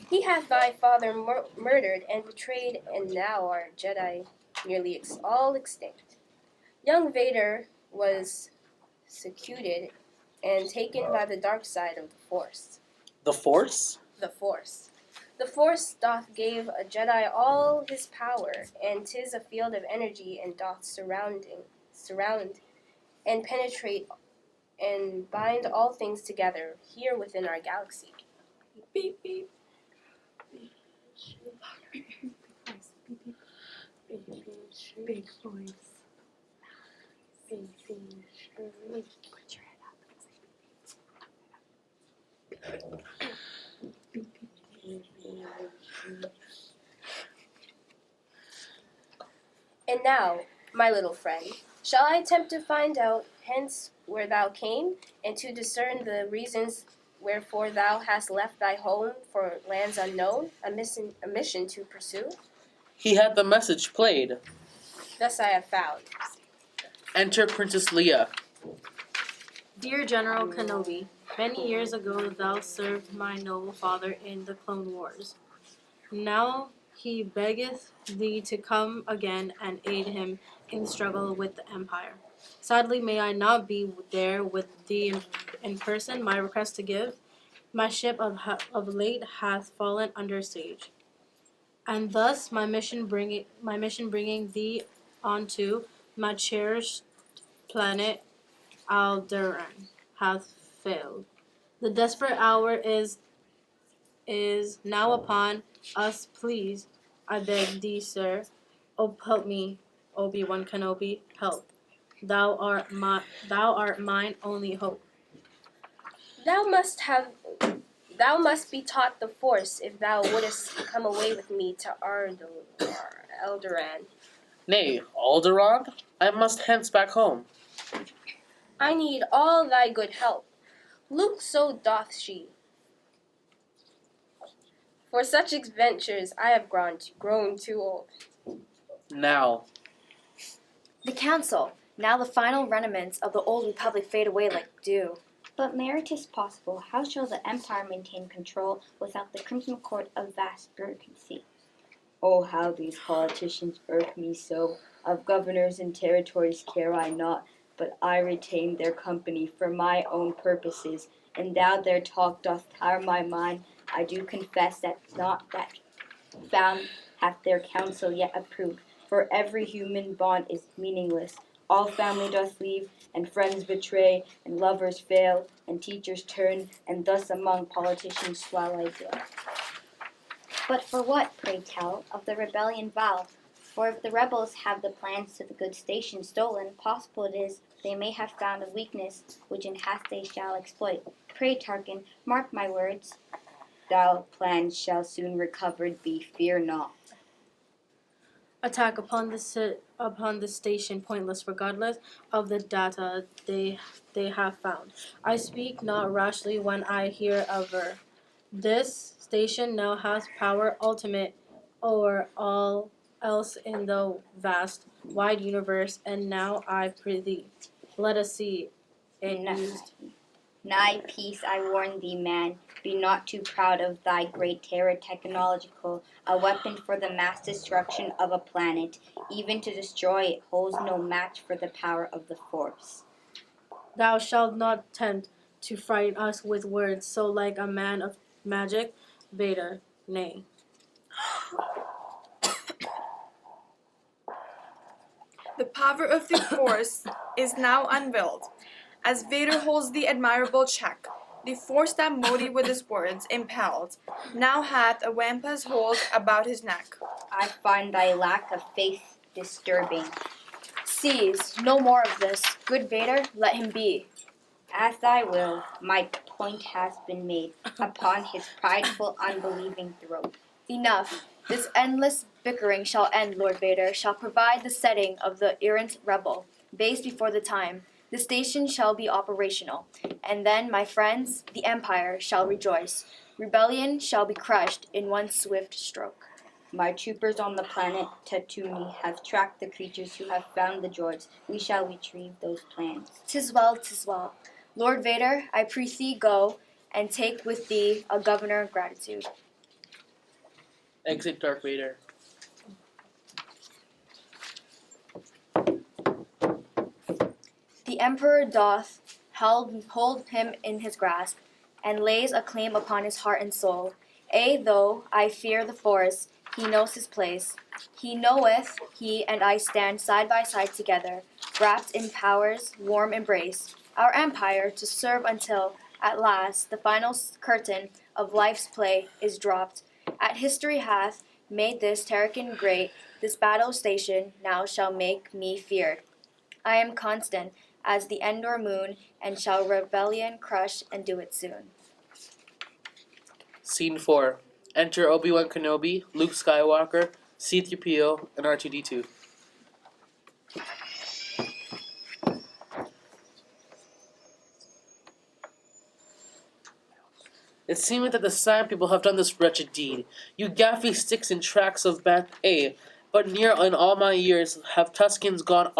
He hath thy father murdered and betrayed, and now our Jedi nearly all extinct. Young Vader was secuted and taken by the dark side of the Force. The Force? The Force. The Force doth give a Jedi all his power, and 'tis a field of energy and doth surround and penetrate and bind all things together here within our galaxy. Beep, beep. Big voice. And now, my little friend, shall I attempt to find out hence where thou came, and to discern the reasons wherefore thou hast left thy home for lands unknown, a mission to pursue? He had the message played. Thus I have found. Enter Princess Leia. Dear General Kenobi, many years ago thou served my noble father in the Clone Wars. Now he beggeth thee to come again and aid him in the struggle with the Empire. Sadly, may I not be there with thee in person. My request to give, my ship of late hath fallen under siege, and thus my mission bringing thee onto my cherished planet Alderaan hath failed. The desperate hour is now upon us. Please, I beg thee, sir. Oh, help me, Obi-Wan Kenobi, help. Thou art mine only hope. Thou must be taught the Force if thou wouldest come away with me to Alderaan. Nay, Alderaan? I must hence back home. I need all thy good help. Luke, so doth she. For such adventures I have grown too old. Now. The council. Now the final remnants of the old republic fade away like dew. But merit is possible. How shall the Empire maintain control without the Crimson Court of vast bureaucracy? Oh, how these politicians irk me so. Of governors and territories care I not, but I retain their company for my own purposes, and thou their talk doth tire my mind. I do confess that not that found hath their counsel yet approved, for every human bond is meaningless. All family doth leave, and friends betray, and lovers fail, and teachers turn, and thus among politicians swell I go. But for what, pray tell, of the rebellion vow? For if the rebels have the plans to the good station stolen, possible it is they may have found a weakness which in haste they shall exploit. Pray, Tarkin, mark my words. Thou plans shall soon recovered be, fear not. Attack upon the station pointless, regardless of the data they have found. I speak not rashly when I hear of her. This station now has power ultimate o'er all else in the vast, wide universe, and now I prithee, let us see it used. Nigh peace, I warn thee, man. Be not too proud of thy great terror technological, a weapon for the mass destruction of a planet. Even to destroy it holds no match for the power of the force. Thou shalt not tempt to frighten us with words so like a man of magic, Vader, nay. The power of the force is now unveiled, as Vader holds the admirable check. The force that Modi with his words impelled, now hath a wampus hold about his neck. I find thy lack of faith disturbing. Cease, no more of this. Good Vader, let him be. As thy will, my point has been made upon his prideful, unbelieving throat. Enough. This endless bickering shall end, Lord Vader, shall provide the setting of the errant rebel, base before the time. The station shall be operational, and then, my friends, the Empire shall rejoice. Rebellion shall be crushed in one swift stroke. My troopers on the planet Tatooine have tracked the creatures who have found the droids. We shall retrieve those plans. 'Tis well, 'tis well. Lord Vader, I prithee go, and take with thee a governor of gratitude. Exit Darth Vader. The Emperor doth hold him in his grasp, and lays a claim upon his heart and soul. Though I fear the force, he knows his place. He knoweth he and I stand side by side together, wrapped in power's warm embrace, our empire to serve until, at last, the final curtain of life's play is dropped. At history hath made this Terrakin great, this battle station now shall make me feared. I am constant as the Endor moon, and shall rebellion crush and do it soon. Scene 4. Enter Obi-Wan Kenobi, Luke Skywalker, C-3PO, and R2-D2. It seemeth that the Sand people have done this wretched deed. You gaffy sticks in tracks of Bath A, but near in all my years have Tuscans gone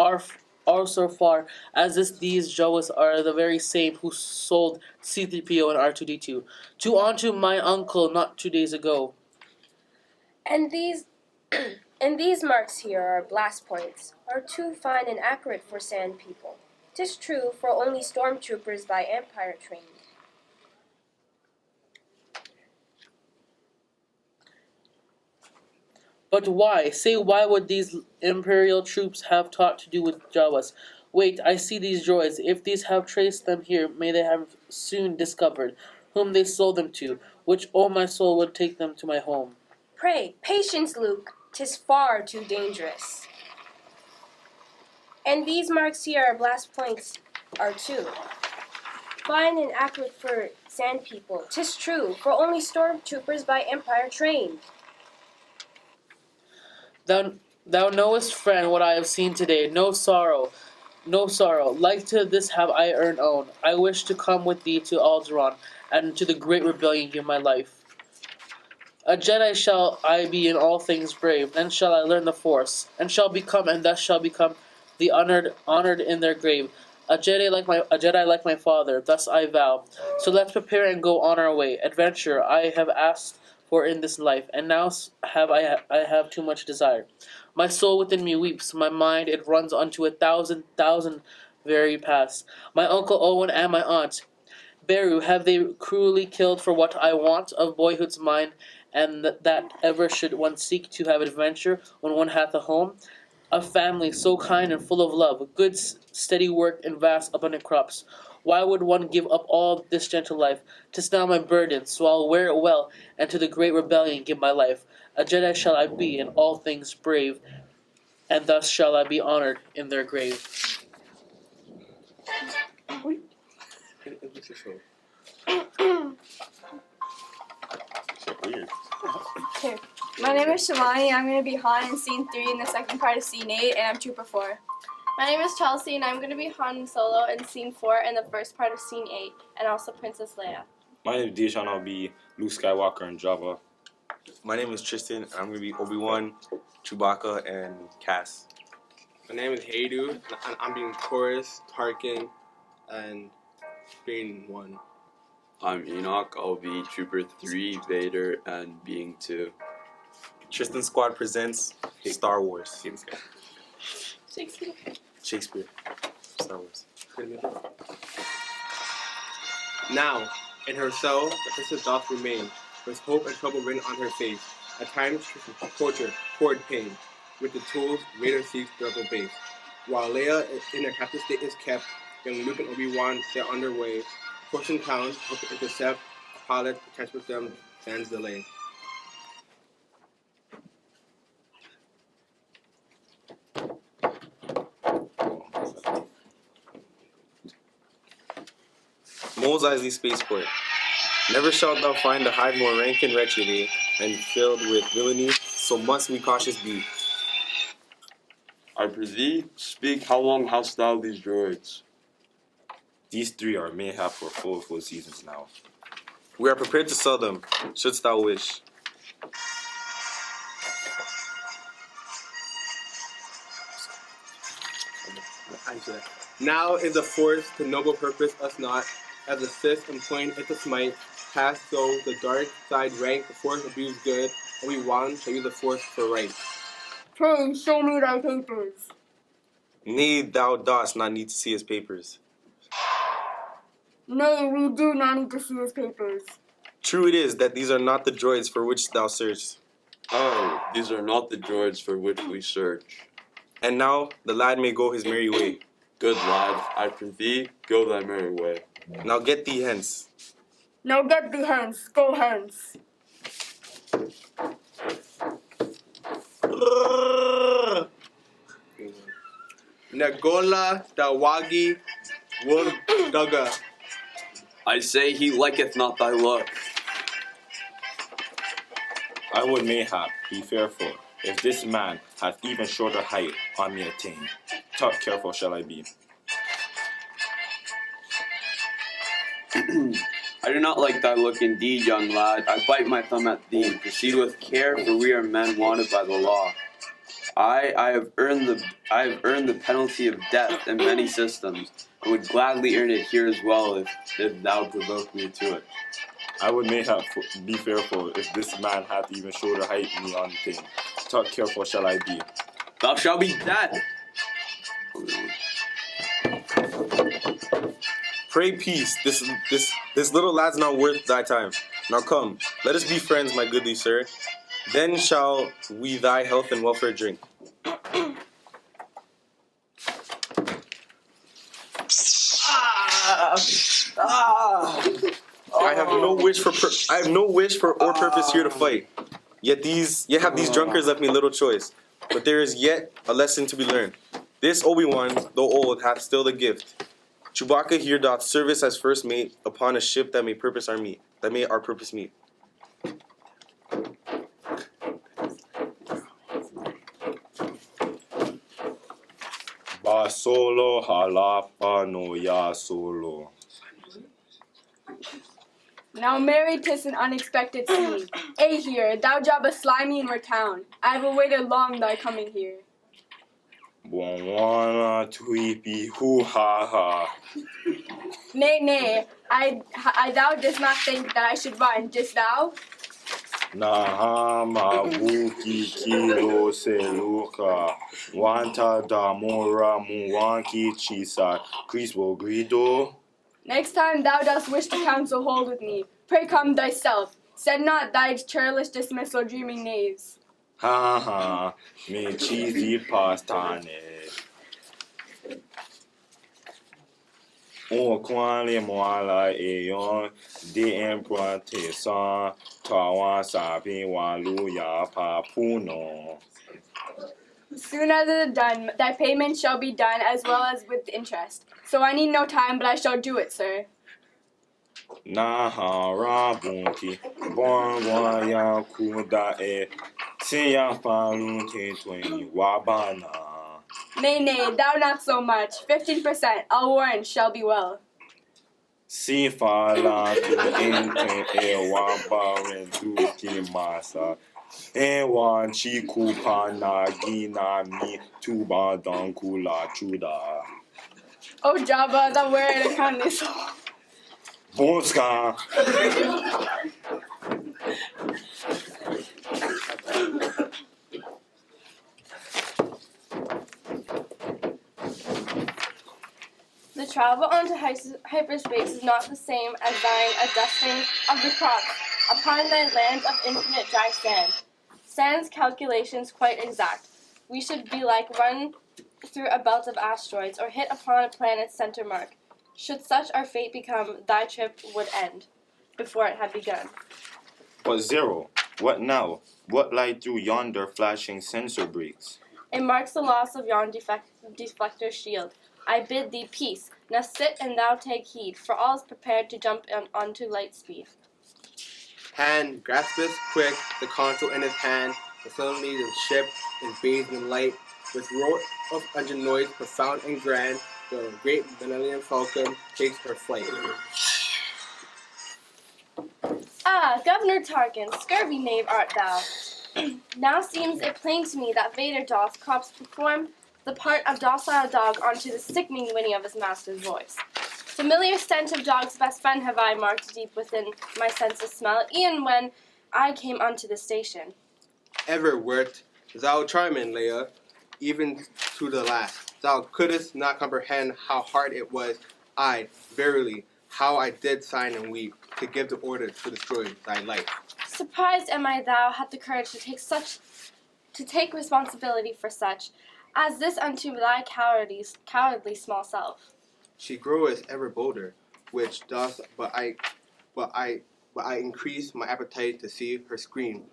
so far as these Jawas are the very same who sold C-3PO and R2-D2 to onto my uncle not 2 days ago. And these and these marks here are blast points, are too fine and accurate for sand people. 'Tis true, for only stormtroopers by Empire trained. But why? Say, why would these Imperial troops have taught to do with Jawas? Wait, I see these droids. If these have traced them here, may they have soon discovered whom they sold them to, which, oh my soul, would take them to my home. Pray, patience, Luke. 'Tis far too dangerous. And these marks here are blast points are too. Fine and accurate for sand people. 'Tis true, for only stormtroopers by Empire trained. Thou knowest, friend, what I have seen today. No sorrow. Like to this have I earned own. I wish to come with thee to Alderaan, and to the great rebellion give my life. A Jedi shall I be in all things brave. Then shall I learn the Force, and thus shall become the honored in their grave. A Jedi like my father. Thus I vow. So let's prepare and go on our way. Adventure I have asked for in this life, and now I have too much desire. My soul within me weeps, my mind it runs unto 1,000 very paths. My uncle Owen and my aunt Beru have they cruelly killed for what I want of boyhood's mind, and that ever should one seek to have adventure when one hath a home, a family so kind and full of love, good steady work and vast abundant crops. Why would one give up all this gentle life? 'Tis now my burden, so I'll wear it well, and to the great rebellion give my life. A Jedi shall I be, in all things brave, and thus shall I be honored in their grave. Okay. My name is Shivani. I'm going to be Han in Scene 3 in the second part of Scene 8, and I'm Trooper 4. My name is Chelsea, and I'm going to be Han Solo in Scene 4 and the first part of Scene 8, and also Princess Leia. My name is Dijon. I'll be Luke Skywalker and Java. My name is Tristan, and I'm going to be Obi-Wan, Chewbacca, and Cass. My name is Haydu, and I'm being Taurus, Tarkin, and being 1. I'm Enoch. I'll be Trooper 3, Vader, and being 2. Tristan Squad presents Star Wars. Shakespeare. Star Wars. Now, in her cell, the princess doth remain, with hope and trouble written on her face. At times, torture, poured pain. With the tools, Vader seeks the rebel base. While Leia in a captive state is kept, young Luke and Obi-Wan set underway. Portion town, hope to intercept, a pilot to transport them, stands delay. Mos Eisley Spaceport. Never shalt thou find a hive more rank and wretchedly, and filled with villainy, so must we cautious be. I prithee, speak, how long hast thou these droids? These 3 are mayhap for full seasons now. We are prepared to sell them, shouldst thou wish. Now is the force to noble purpose us not, as the Sith employing it to smite, pass so the dark side rank, the force abuse good, and we want shall use the force for right. Pray, show me thy papers. Nay, thou dost not need to see his papers. Nay, we do not need to see his papers. True it is that these are not the droids for which thou searchst. Oh, these are not the droids for which we search. And now the lad may go his merry way. Good lad, I prithee, go thy merry way. Now get thee hence. Now get thee hence, go hence. Nagola Dawagi Wurdaga. I say he liketh not thy look. I would mayhap be fearful, if this man hath even shorter height on me attain. Talk careful shall I be. I do not like thy look indeed, young lad. I bite my thumb at thee. Proceed with care, for we are men wanted by the law. I have earned the penalty of death in many systems, and would gladly earn it here as well if thou provoke me to it. I would mayhap be fearful, if this man hath even shorter height me on the thing. Talk careful shall I be. Thou shalt be dead. Pray peace. This little lad's not worth thy time. Now come, let us be friends, my goodly sir. Then shall we thy health and welfare drink. I have no wish for or purpose here to fight. Yet have these drunkards left me little choice. But there is yet a lesson to be learned. This Obi-Wan, though old, hath still the gift. Chewbacca here doth service as first mate upon a ship that may our purpose meet. Ba solo halapa no ya solo. Now marry 'tis an unexpected scene. Here, thou Jabba slimy in our town. I have awaited long thy coming here. Buonwana tuipi hoo ha ha. Nay, thou dost not think that I should run, didst thou? Nahama buki kilo seluka. Wanta damora muwanki chisa. Crispo grido. Next time thou dost wish to counsel hold with me, pray come thyself. Send not thy churlish dismissal dreaming knaves. Ha ha, me cheesy pastane. O kwale moala eon de implantation tawa sabi walu ya papuno. Soon as it is done, thy payment shall be done as well as with interest. So I need no time, but I shall do it, sir. Naha rabunki bon waya kuda e siya falunke 20 wabana. Nay, thou not so much. 15%, I'll warrant, shall be well. Si fala tu ente e wamba tu kimasa. E wan chi kupana gina mi tuba dankula chuda. Oh, Jabba, that word I can't listen. Bonska. The travel onto hyperspace is not the same as thine a dusting of the crops upon thy land of infinite dry sand. Sand's calculations quite exact. We should be like run through a belt of asteroids or hit upon a planet's center mark. Should such our fate become, thy trip would end before it had begun. But Zero, what now? What light through yonder flashing sensor breaks? It marks the loss of yon deflector shield. I bid thee peace. Now sit and thou take heed, for all is prepared to jump onto light speed. Hand graspeth quick the console in his hand, and suddenly the ship is bathed in light. With roar of engine noise profound and grand, the great Millennium Falcon takes her flight. Ah, Governor Tarkin, scurvy knave art thou. Now seems it plain to me that Vader doth perform the part of docile dog onto the sickening whinny of his master's voice. Familiar stench of dog's best friend have I marked deep within my sense of smell, e'en when I came unto the station. Ever wert thou charming, Leia, even to the last. Thou couldst not comprehend how hard it was. I, verily, how I did sign and weep to give the order to destroy thy life. Surprised am I thou had the courage to take responsibility for such as this unto thy cowardly small self. She groweth ever bolder, which doth but I increase my appetite to see her scream.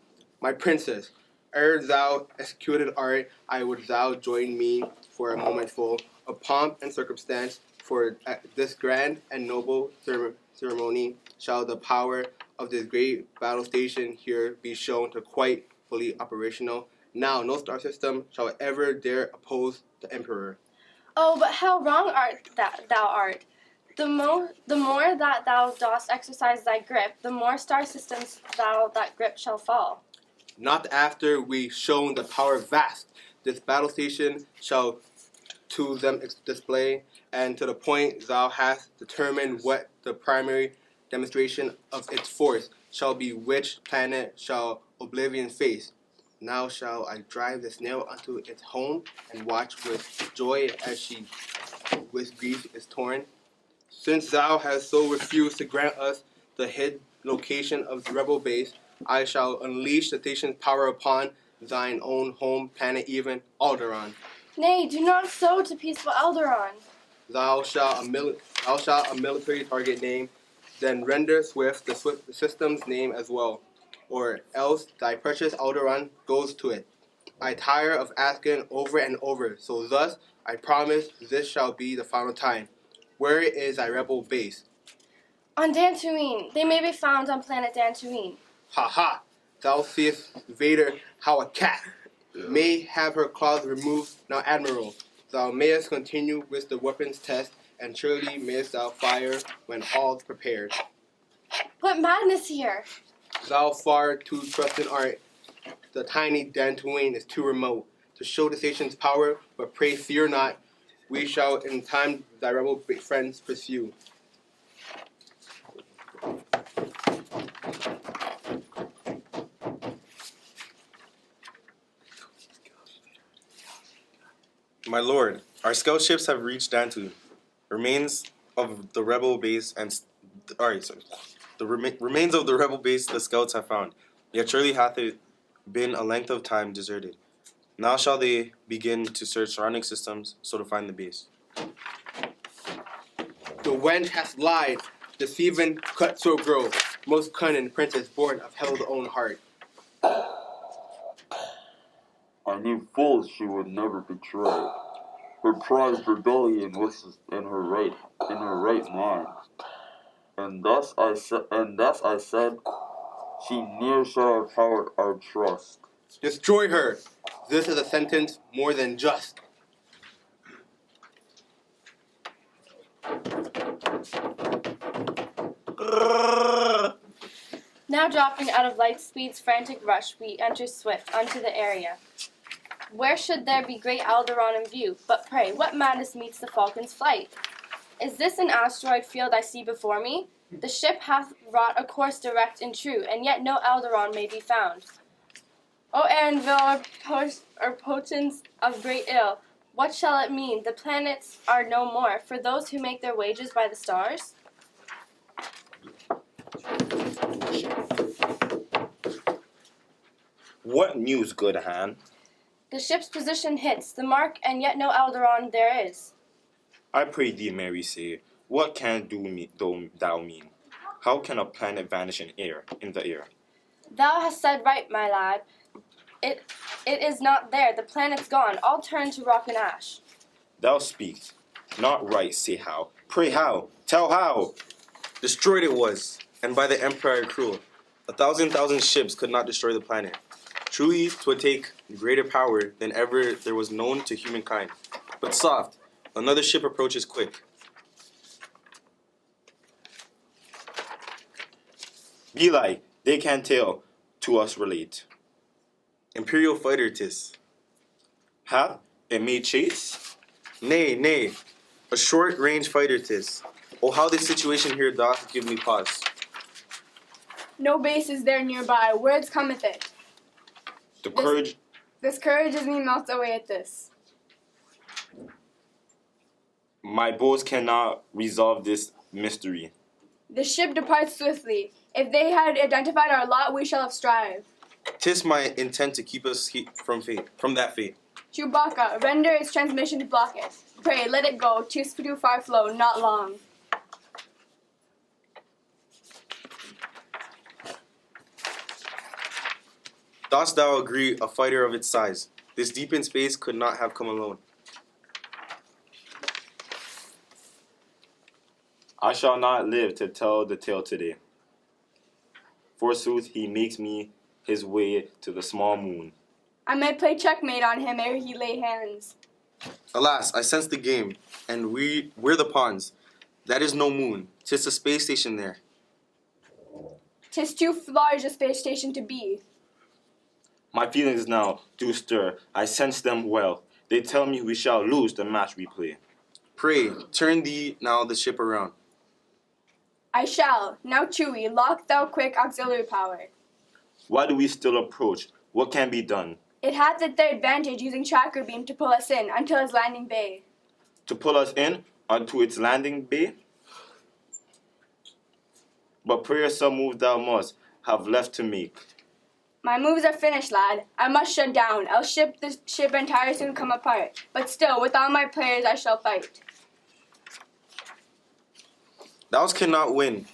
My princess, ere thou executed art, I would thou join me for a moment full of pomp and circumstance. For at this grand and noble ceremony shall the power of this great battle station here be shown to quite fully operational. Now no star system shall ever dare oppose the emperor. Oh, but how wrong art thou art. The more that thou dost exercise thy grip, the more star systems that grip shall fall. Not after we shown the power vast, this battle station shall to them display, and to the point thou hast determined what the primary demonstration of its force shall be, which planet shall oblivion face. Now shall I drive the snail unto its home, and watch with joy as she with grief is torn. Since thou hast so refused to grant us the hid location of the rebel base, I shall unleash the station's power upon thine own home planet, even Alderaan. Nay, do not so to peaceful Alderaan. Thou shalt a military target name, then render the system's name as well, or else thy precious Alderaan goes to it. I tire of asking over and over, so thus I promise this shall be the final time. Where is thy rebel base? On Dantooine. They may be found on planet Dantooine. Ha ha! Thou seest, Vader, how a cat may have her claws removed. Now, Admiral, thou mayest continue with the weapons test, and surely mayest thou fire when all's prepared. What madness here! Thou far too trusting art. The tiny Dantooine is too remote to show the station's power, but pray fear not. We shall in time thy rebel friends pursue. My lord, our scout ships have reached Dantooine. Remains of the rebel base remains of the rebel base the scouts have found. Yet surely hath it been a length of time deserted. Now shall they begin to search surrounding systems so to find the base. The wench hath lied, deceiving cutthroat girl, most cunning princess born of hell's own heart. I knew full she would never betray. Her prized rebellion was in her right mind. And thus I said, she ne'er shall have power our trust. Destroy her. This is a sentence more than just. Now dropping out of light speed's frantic rush, we enter swift unto the area. Where should there be great Alderon in view? But pray, what madness meets the falcon's flight? Is this an asteroid field I see before me? The ship hath wrought a course direct and true, and yet no Alderon may be found. O Aaronville, or potence of great ill, what shall it mean? The planets are no more for those who make their wages by the stars? What news, good hand? The ship's position hits the mark, and yet no Alderon there is. I pray thee, Mary, say, what can thou mean? How can a planet vanish in the air? Thou hast said right, my lad. It is not there. The planet's gone. All turned to rock and ash. Thou speakst. Not right, say how. Pray how? Tell how. Destroyed it was, and by the Empire cruel. 1,000 ships could not destroy the planet. Truly, 'twould take greater power than ever there was known to humankind. But soft, another ship approaches quick. Belike, they can tell, to us relate. Imperial fighter 'tis. Hath it made chase? Nay, a short-range fighter 'tis. Oh, how this situation here doth give me pause. No base is there nearby. Whence cometh it? This courage is me melts away at this. My bows cannot resolve this mystery. The ship departs swiftly. If they had identified our lot, we shall have strived. 'Tis my intent to keep us from that fate. Chewbacca, render its transmission to block it. Pray, let it go. Too far flow, not long. Dost thou agree, a fighter of its size? This deep in space could not have come alone. I shall not live to tell the tale today. Forsooth, he makes me his way to the small moon. I may play checkmate on him ere he lay hands. Alas, I sense the game, and we're the pawns. That is no moon. 'Tis a space station there. 'Tis too large a space station to be. My feelings now do stir. I sense them well. They tell me we shall lose the match we play. Pray, turn thee now the ship around. I shall. Now, Chewie, lock thou quick auxiliary power. Why do we still approach? What can be done? It hath the advantage using tracker beam to pull us in until its landing bay. To pull us in unto its landing bay? But prayer some move thou must have left to make. My moves are finished, lad. I must shut down, else the ship entire soon come apart. But still, with all my prayers I shall fight. Thou cannot win,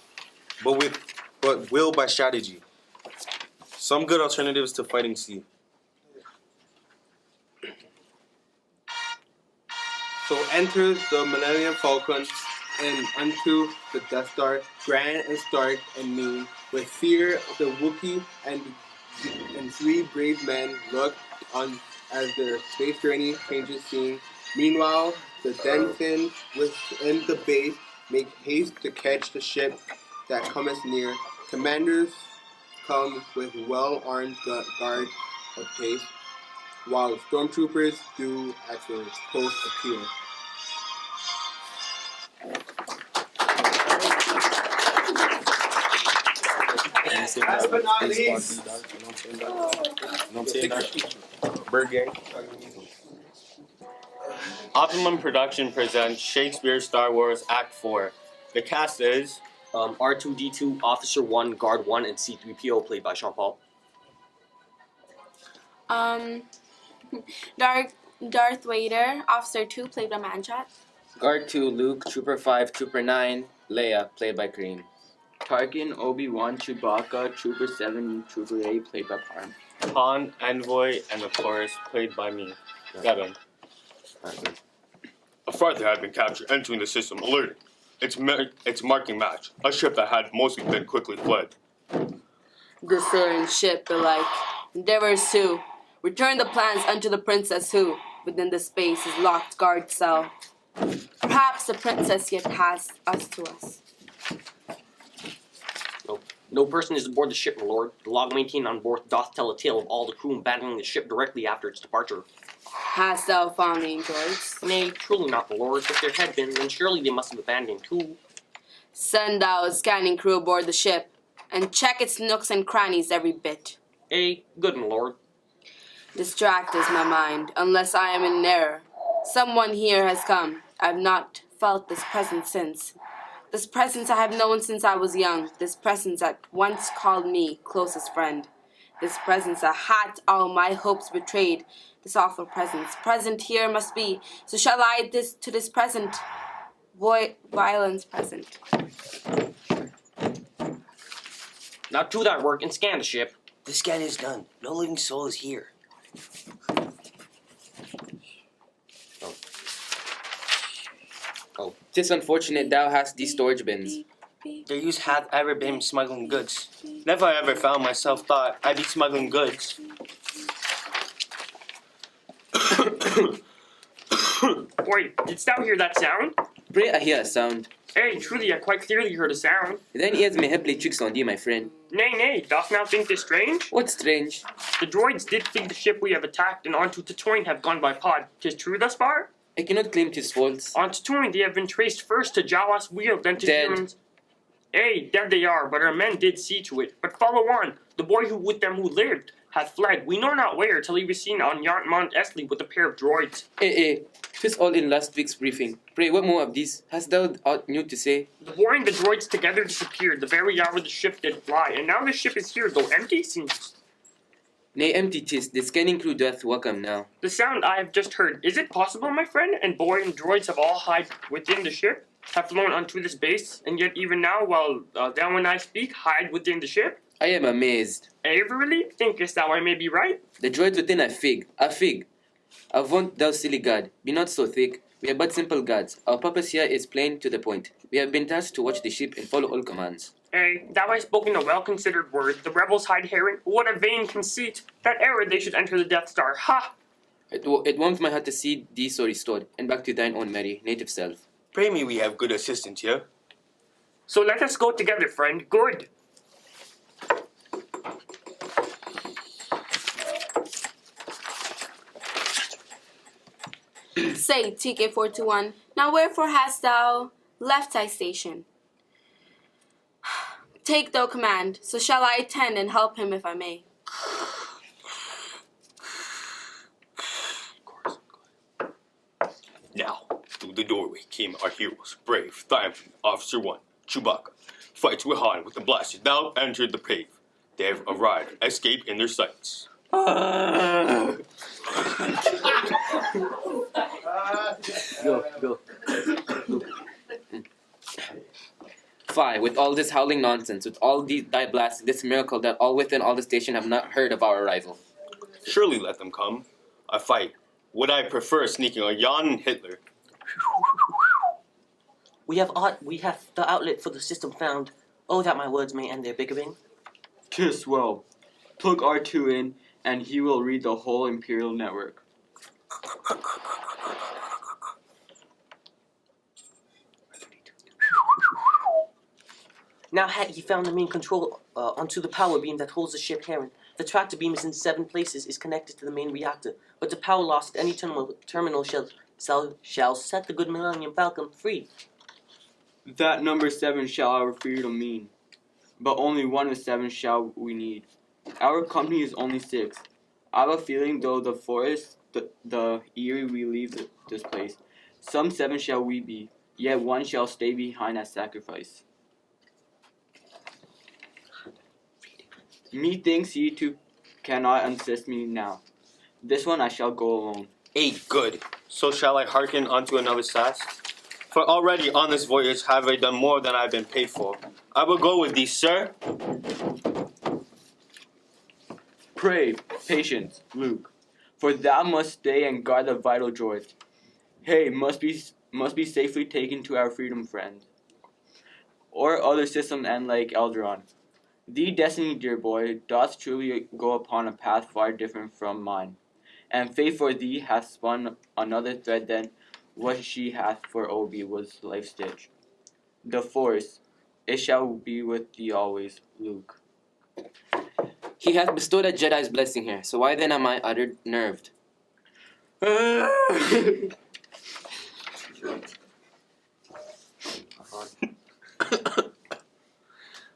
but will by strategy. Some good alternatives to fighting sea. So enter the Millennium Falcon and unto the Death Star, grand and stark and mean, with fear the Wookiee and 3 brave men look on as their space journey changes scene. Meanwhile, the Denton within the base make haste to catch the ship that cometh near. Commanders come with well-armed guard apace, while stormtroopers do at their post appear. Last but not least, Optimum Production presents Shakespeare Star Wars Act 4. The cast is R2D2, Officer 1, Guard 1, and C3PO, played by Sean Paul. Darth Vader, Officer 2, played by Manchat. Guard 2, Luke, Trooper 5, Trooper 9, Leia, played by Kareem. Tarkin, Obi-Wan, Chewbacca, Trooper 7, Trooper 8, played by Parm. Han, Envoy, and of course, played by me, Devin. A fighter had been captured entering the system, alerted. Its marking match, a ship that had mostly been quickly fled. The sailing ship, belike. Endeavors to return the plans unto the princess who, within the space, is locked guard cell. Perhaps the princess yet has us to us. No person is aboard the ship, my lord. The log maintained on board doth tell a tale of all the crew abandoning the ship directly after its departure. Hast thou found any droids? Nay, truly not, my lord. If there had been, then surely they must have abandoned too. Send thou a scanning crew aboard the ship, and check its nooks and crannies every bit. Good, my lord. Distract is my mind, unless I am in error. Someone here has come. I have not felt this presence since. This presence I have known since I was young. This presence that once called me closest friend. This presence that had all my hopes betrayed. This awful presence, present here must be. So shall I to this present, violence present. Now do that work and scan the ship. The scan is done. No living soul is here. Oh, 'tis unfortunate thou hast these storage bins. Their use hath ever been smuggling goods. Never I ever found myself thought I'd be smuggling goods. Boy, didst thou hear that sound? Pray I hear a sound. Truly I quite clearly heard a sound. Thine ears may have played tricks on thee, my friend. Nay, dost thou think this strange? What's strange? The droids did flee the ship we have attacked, and on to Tatooine have gone by pod. 'Tis true thus far? I cannot claim 'tis false. On Tatooine they have been traced first to Jawa's wheel, then to Dead. humans. Dead they are, but our men did see to it. But follow on. The boy who with them who lived hath fled, we know not where, till he was seen on Yant Mont Esley with a pair of droids. 'Tis all in last week's briefing. Pray, what more of these? Hast thou aught new to say? The boy and the droids together disappeared the very hour the ship did fly, and now the ship is here, though empty seems. Nay, empty 'tis. The scanning crew doth welcome now. The sound I have just heard, is it possible, my friend, and boy and droids have all hide within the ship? Have flown onto this base, and yet even now, while thou and I speak, hide within the ship? I am amazed. Really? Thinkest thou I may be right? The droids within a fig. Avaunt, thou silly god. Be not so thick. We are but simple gods. Our purpose here is plain to the point. We have been tasked to watch the ship and follow all commands. Thou hast spoken a well-considered word. The rebels hide herein. What a vain conceit! That error they should enter the Death Star. Ha! It warms my heart to see thee so restored, and back to thine own merry, native self. Pray me we have good assistance here. So let us go together, friend. Good. Say, TK421, now wherefore hast thou left thy station? Take thou command, so shall I attend and help him if I may. Now, through the doorway came our heroes, brave, triumphant, Officer 1, Chewbacca. Fights with Han with the blasters now entered the cave. They have arrived, escape in their sights. Go. Fie, with all this howling nonsense, with all these die blasts, this miracle that all within all the station have not heard of our arrival. Surely let them come. A fight. Would I prefer sneaking on Jan and Hitler? We have the outlet for the system found. Oh, that my words may end their bickering. 'Tis well. Plug R2 in, and he will read the whole Imperial network. Now had he found the main control onto the power beam that holds the ship Heron. The tractor beam is in 7 places, is connected to the main reactor, but the power lost at any terminal shall set the good Millennium Falcon free. That number 7 shall our freedom mean, but only one of 7 shall we need. Our company is only 6. I have a feeling though the forest, the eerie we leave this place, some 7 shall we be, yet one shall stay behind as sacrifice. Methinks ye two cannot assist me now. This one I shall go alone. Good. So shall I hearken unto another task? For already on this voyage have I done more than I have been paid for. I will go with thee, sir. Pray, patience, Luke, for thou must stay and guard the vital droids. Hay must be safely taken to our freedom friend, or other system and like Elderon. Thee destiny, dear boy, doth truly go upon a path far different from mine, and fate for thee hath spun another thread than what she hath for Obi was life stitch. The Force, It shall be with thee always, Luke. He hath bestowed a Jedi's blessing here, so why then am I uttered nerved?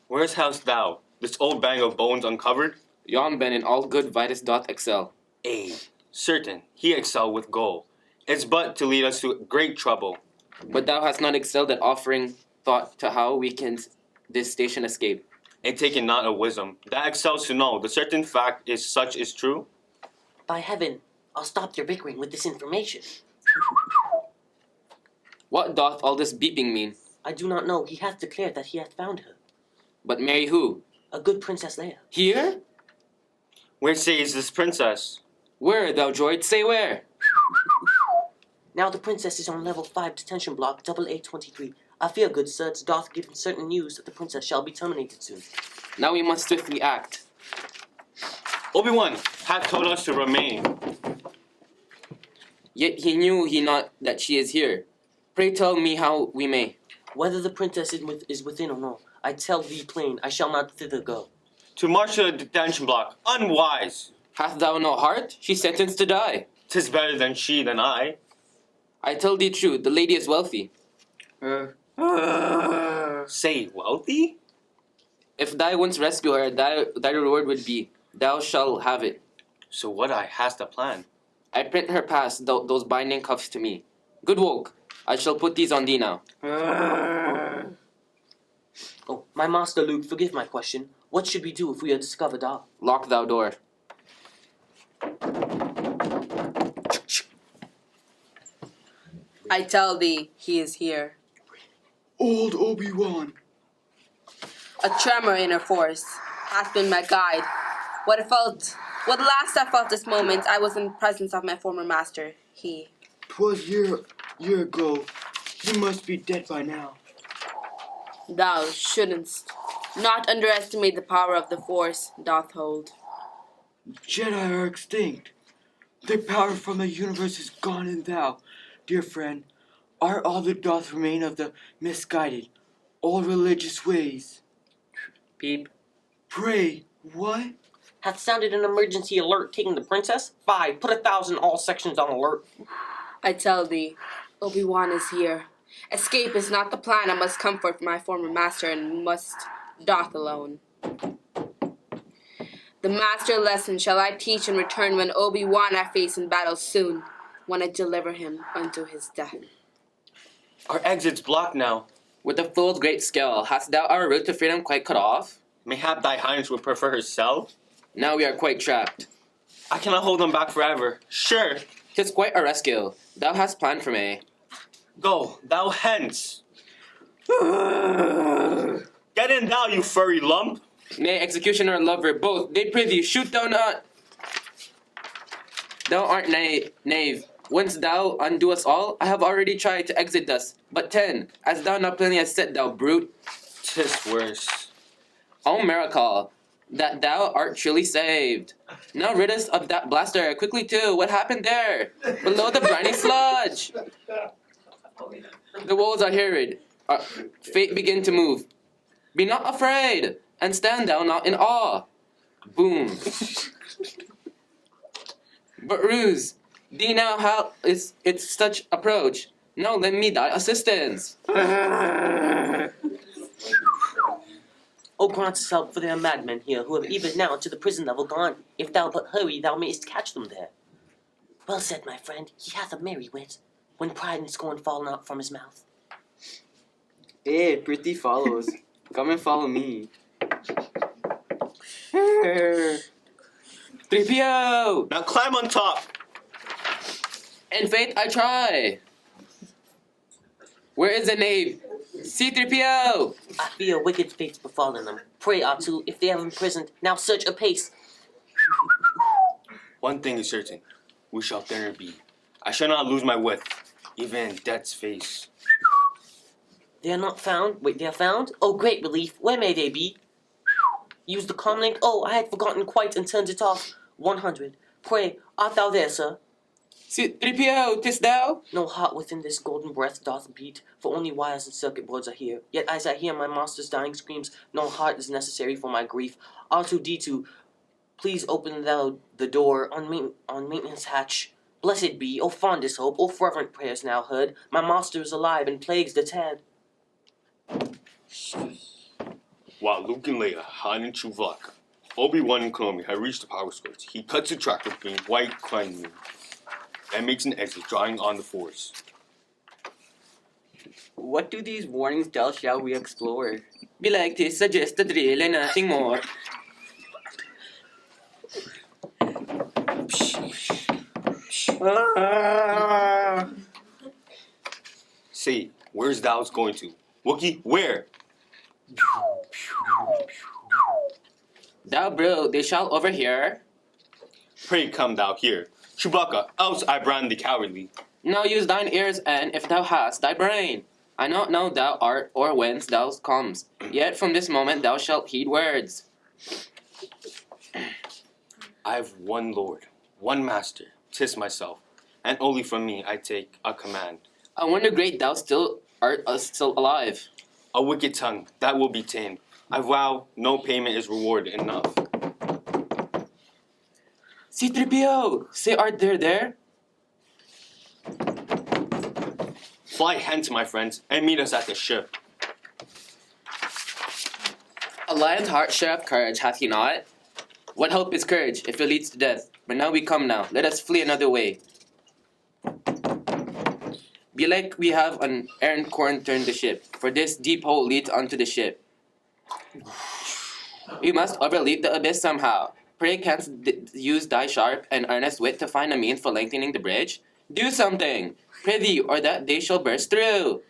Where's hast thou, this old bag of bones uncovered? Yon Ben in all good Vitus doth excel. Ay, certain, he excel with goal. It's but to lead us to great trouble. But thou hast not excelled at offering thought to how we can this station escape. And taken not a wisdom, that excels to know the certain fact is such is true. By heaven, I'll stop your bickering with this information. What doth all this beeping mean? I do not know. He hath declared that he hath found her. But marry who? A good Princess Leia. Here? Where says this princess? Where, thou droid? Say where? Now the princess is on level 5 detention block AA23. I fear, good sir, it doth give certain news that the princess shall be terminated soon. Now we must swiftly act. Obi-Wan hath told us to remain. Yet he knew he not that she is here. Pray tell me how we may. Whether the princess is within or no, I tell thee plain, I shall not thither go. To march to the detention block, unwise. Hath thou no heart? She's sentenced to die. 'Tis better than she than I. I tell thee true, the lady is wealthy. Say wealthy? If thou wouldst rescue her, thy reward would be, thou shalt have it. So what I hast a plan? I print her pass, those binding cuffs to me. Good woke, I shall put these on thee now. Oh, my master Luke, forgive my question. What should we do if we are discovered off? Lock thou door. I tell thee, he is here. Old Obi-Wan. A tremor in her force hath been my guide. What last I felt this moment, I was in the presence of my former master, he. 'Twas year ago. He must be dead by now. Thou shouldn't not underestimate the power of the force doth hold. Jedi are extinct. Their power from the universe is gone, and thou, dear friend, art all that doth remain of the misguided, old religious ways. Peep. Pray, what? Hath sounded an emergency alert taking the princess? 5, put 1,000 all sections on alert. I tell thee, Obi-Wan is here. Escape is not the plan. I must comfort my former master and must doth alone. The master lesson shall I teach in return when Obi-Wan I face in battle soon, when I deliver him unto his death. Our exit's blocked now. With the full great skill, hast thou our route to freedom quite cut off? Mayhap thy highness would prefer herself? Now we are quite trapped. I cannot hold them back forever. Sure. 'Tis quite a rescue. Thou hast planned for me. Go, thou hence. Get in thou, you furry lump. Nay, executioner or lover, both, they prithee, shoot thou not. Thou art knave. Wouldst thou undo us all? I have already tried to exit thus, but 10, as thou not plainly hast said, thou brute. 'Tis worse. Oh miracle, that thou art truly saved. Now rid us of that blaster, quickly too, what happened there? Below the briny sludge. The walls are harried, fate begin to move. Be not afraid, and stand thou not in awe. Boom. But ruse, thee now how is it's such approach. Now lend me thy assistance. Oh, grant us help, for there are madmen here who have even now to the prison level gone. If thou but hurry, thou mayst catch them there. Well said, my friend. He hath a merry wit, when pride and scorn fall not from his mouth. Hey, pretty follows. Come and follow me. 3PO! Now climb on top. In faith I try. Where is the knave? C-3PO! I fear wicked fates befallen them. Pray, R2, if they have imprisoned, now search apace. One thing is certain. We shall dinner be. I shall not lose my wit, even in death's face. They are not found? Wait, they are found? Oh, great relief. Where may they be? Use the comm link? Oh, I had forgotten quite and turned it off. 100. Pray, art thou there, sir? C-3PO, 'tis thou? No heart within this golden breath doth beat, for only wires and circuit boards are here. Yet as I hear my master's dying screams, no heart is necessary for my grief. R2-D2, please open thou the door on maintenance hatch. Blessed be, O fondest hope, O fervent prayers now heard. My master is alive and plagues deterred. While Luke and Leia, Han and Chewbacca, Obi-Wan and Kenobi had reached the power source, he cuts a track of being white climbing and makes an exit, drawing on the Force. What do these warnings tell? Shall we explore? Be like to suggest a drill and nothing more. Say, where's thou's going to? Wookie, where? Thou bro, they shall overhear. Pray come thou here. Chewbacca, else I brand thee cowardly. Now use thine ears, and if thou hast thy brain. I not know thou art or whence thou comes, yet from this moment thou shalt heed words. I've one Lord, one Master, 'tis myself, and only from me I take a command. I wonder great thou still art still alive. A wicked tongue, that will be tamed. I vow no payment is reward enough. C-3PO, say art there? Fly hence, my friends, and meet us at the ship. A lion's heart share of courage hath he not? What help is courage if it leads to death? But now we come now, let us flee another way. Be like we have an errant corn turn the ship, for this deep hole leads unto the ship. We must overleap the abyss somehow. Pray canst use thy sharp and earnest wit to find a means for lengthening the bridge? Do something, prithee, or that they shall burst through.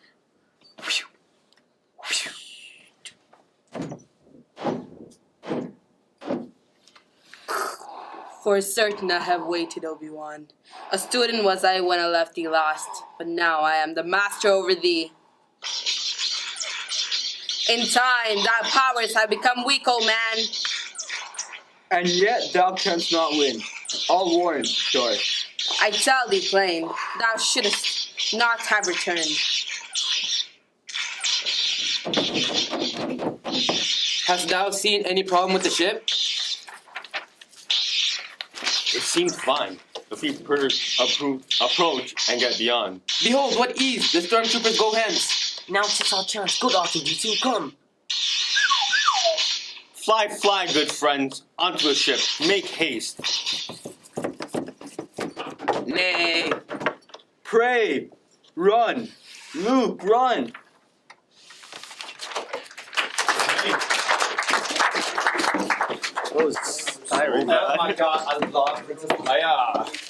For certain I have waited, Obi-Wan. A student was I when I left thee last, but now I am the master over thee. In time, thy powers have become weak, old man. And yet thou canst not win. All warrant, Darth. I tell thee plain, thou shouldst not have returned. Hast thou seen any problem with the ship? It seems fine if we approach and get beyond. Behold, what ease! The stormtroopers go hence. Now 'tis our chance. Good R2-D2, come. Fly, good friends, onto the ship. Make haste. Nay. Pray, run. Luke, run. Oh my god, I love Princess Leia.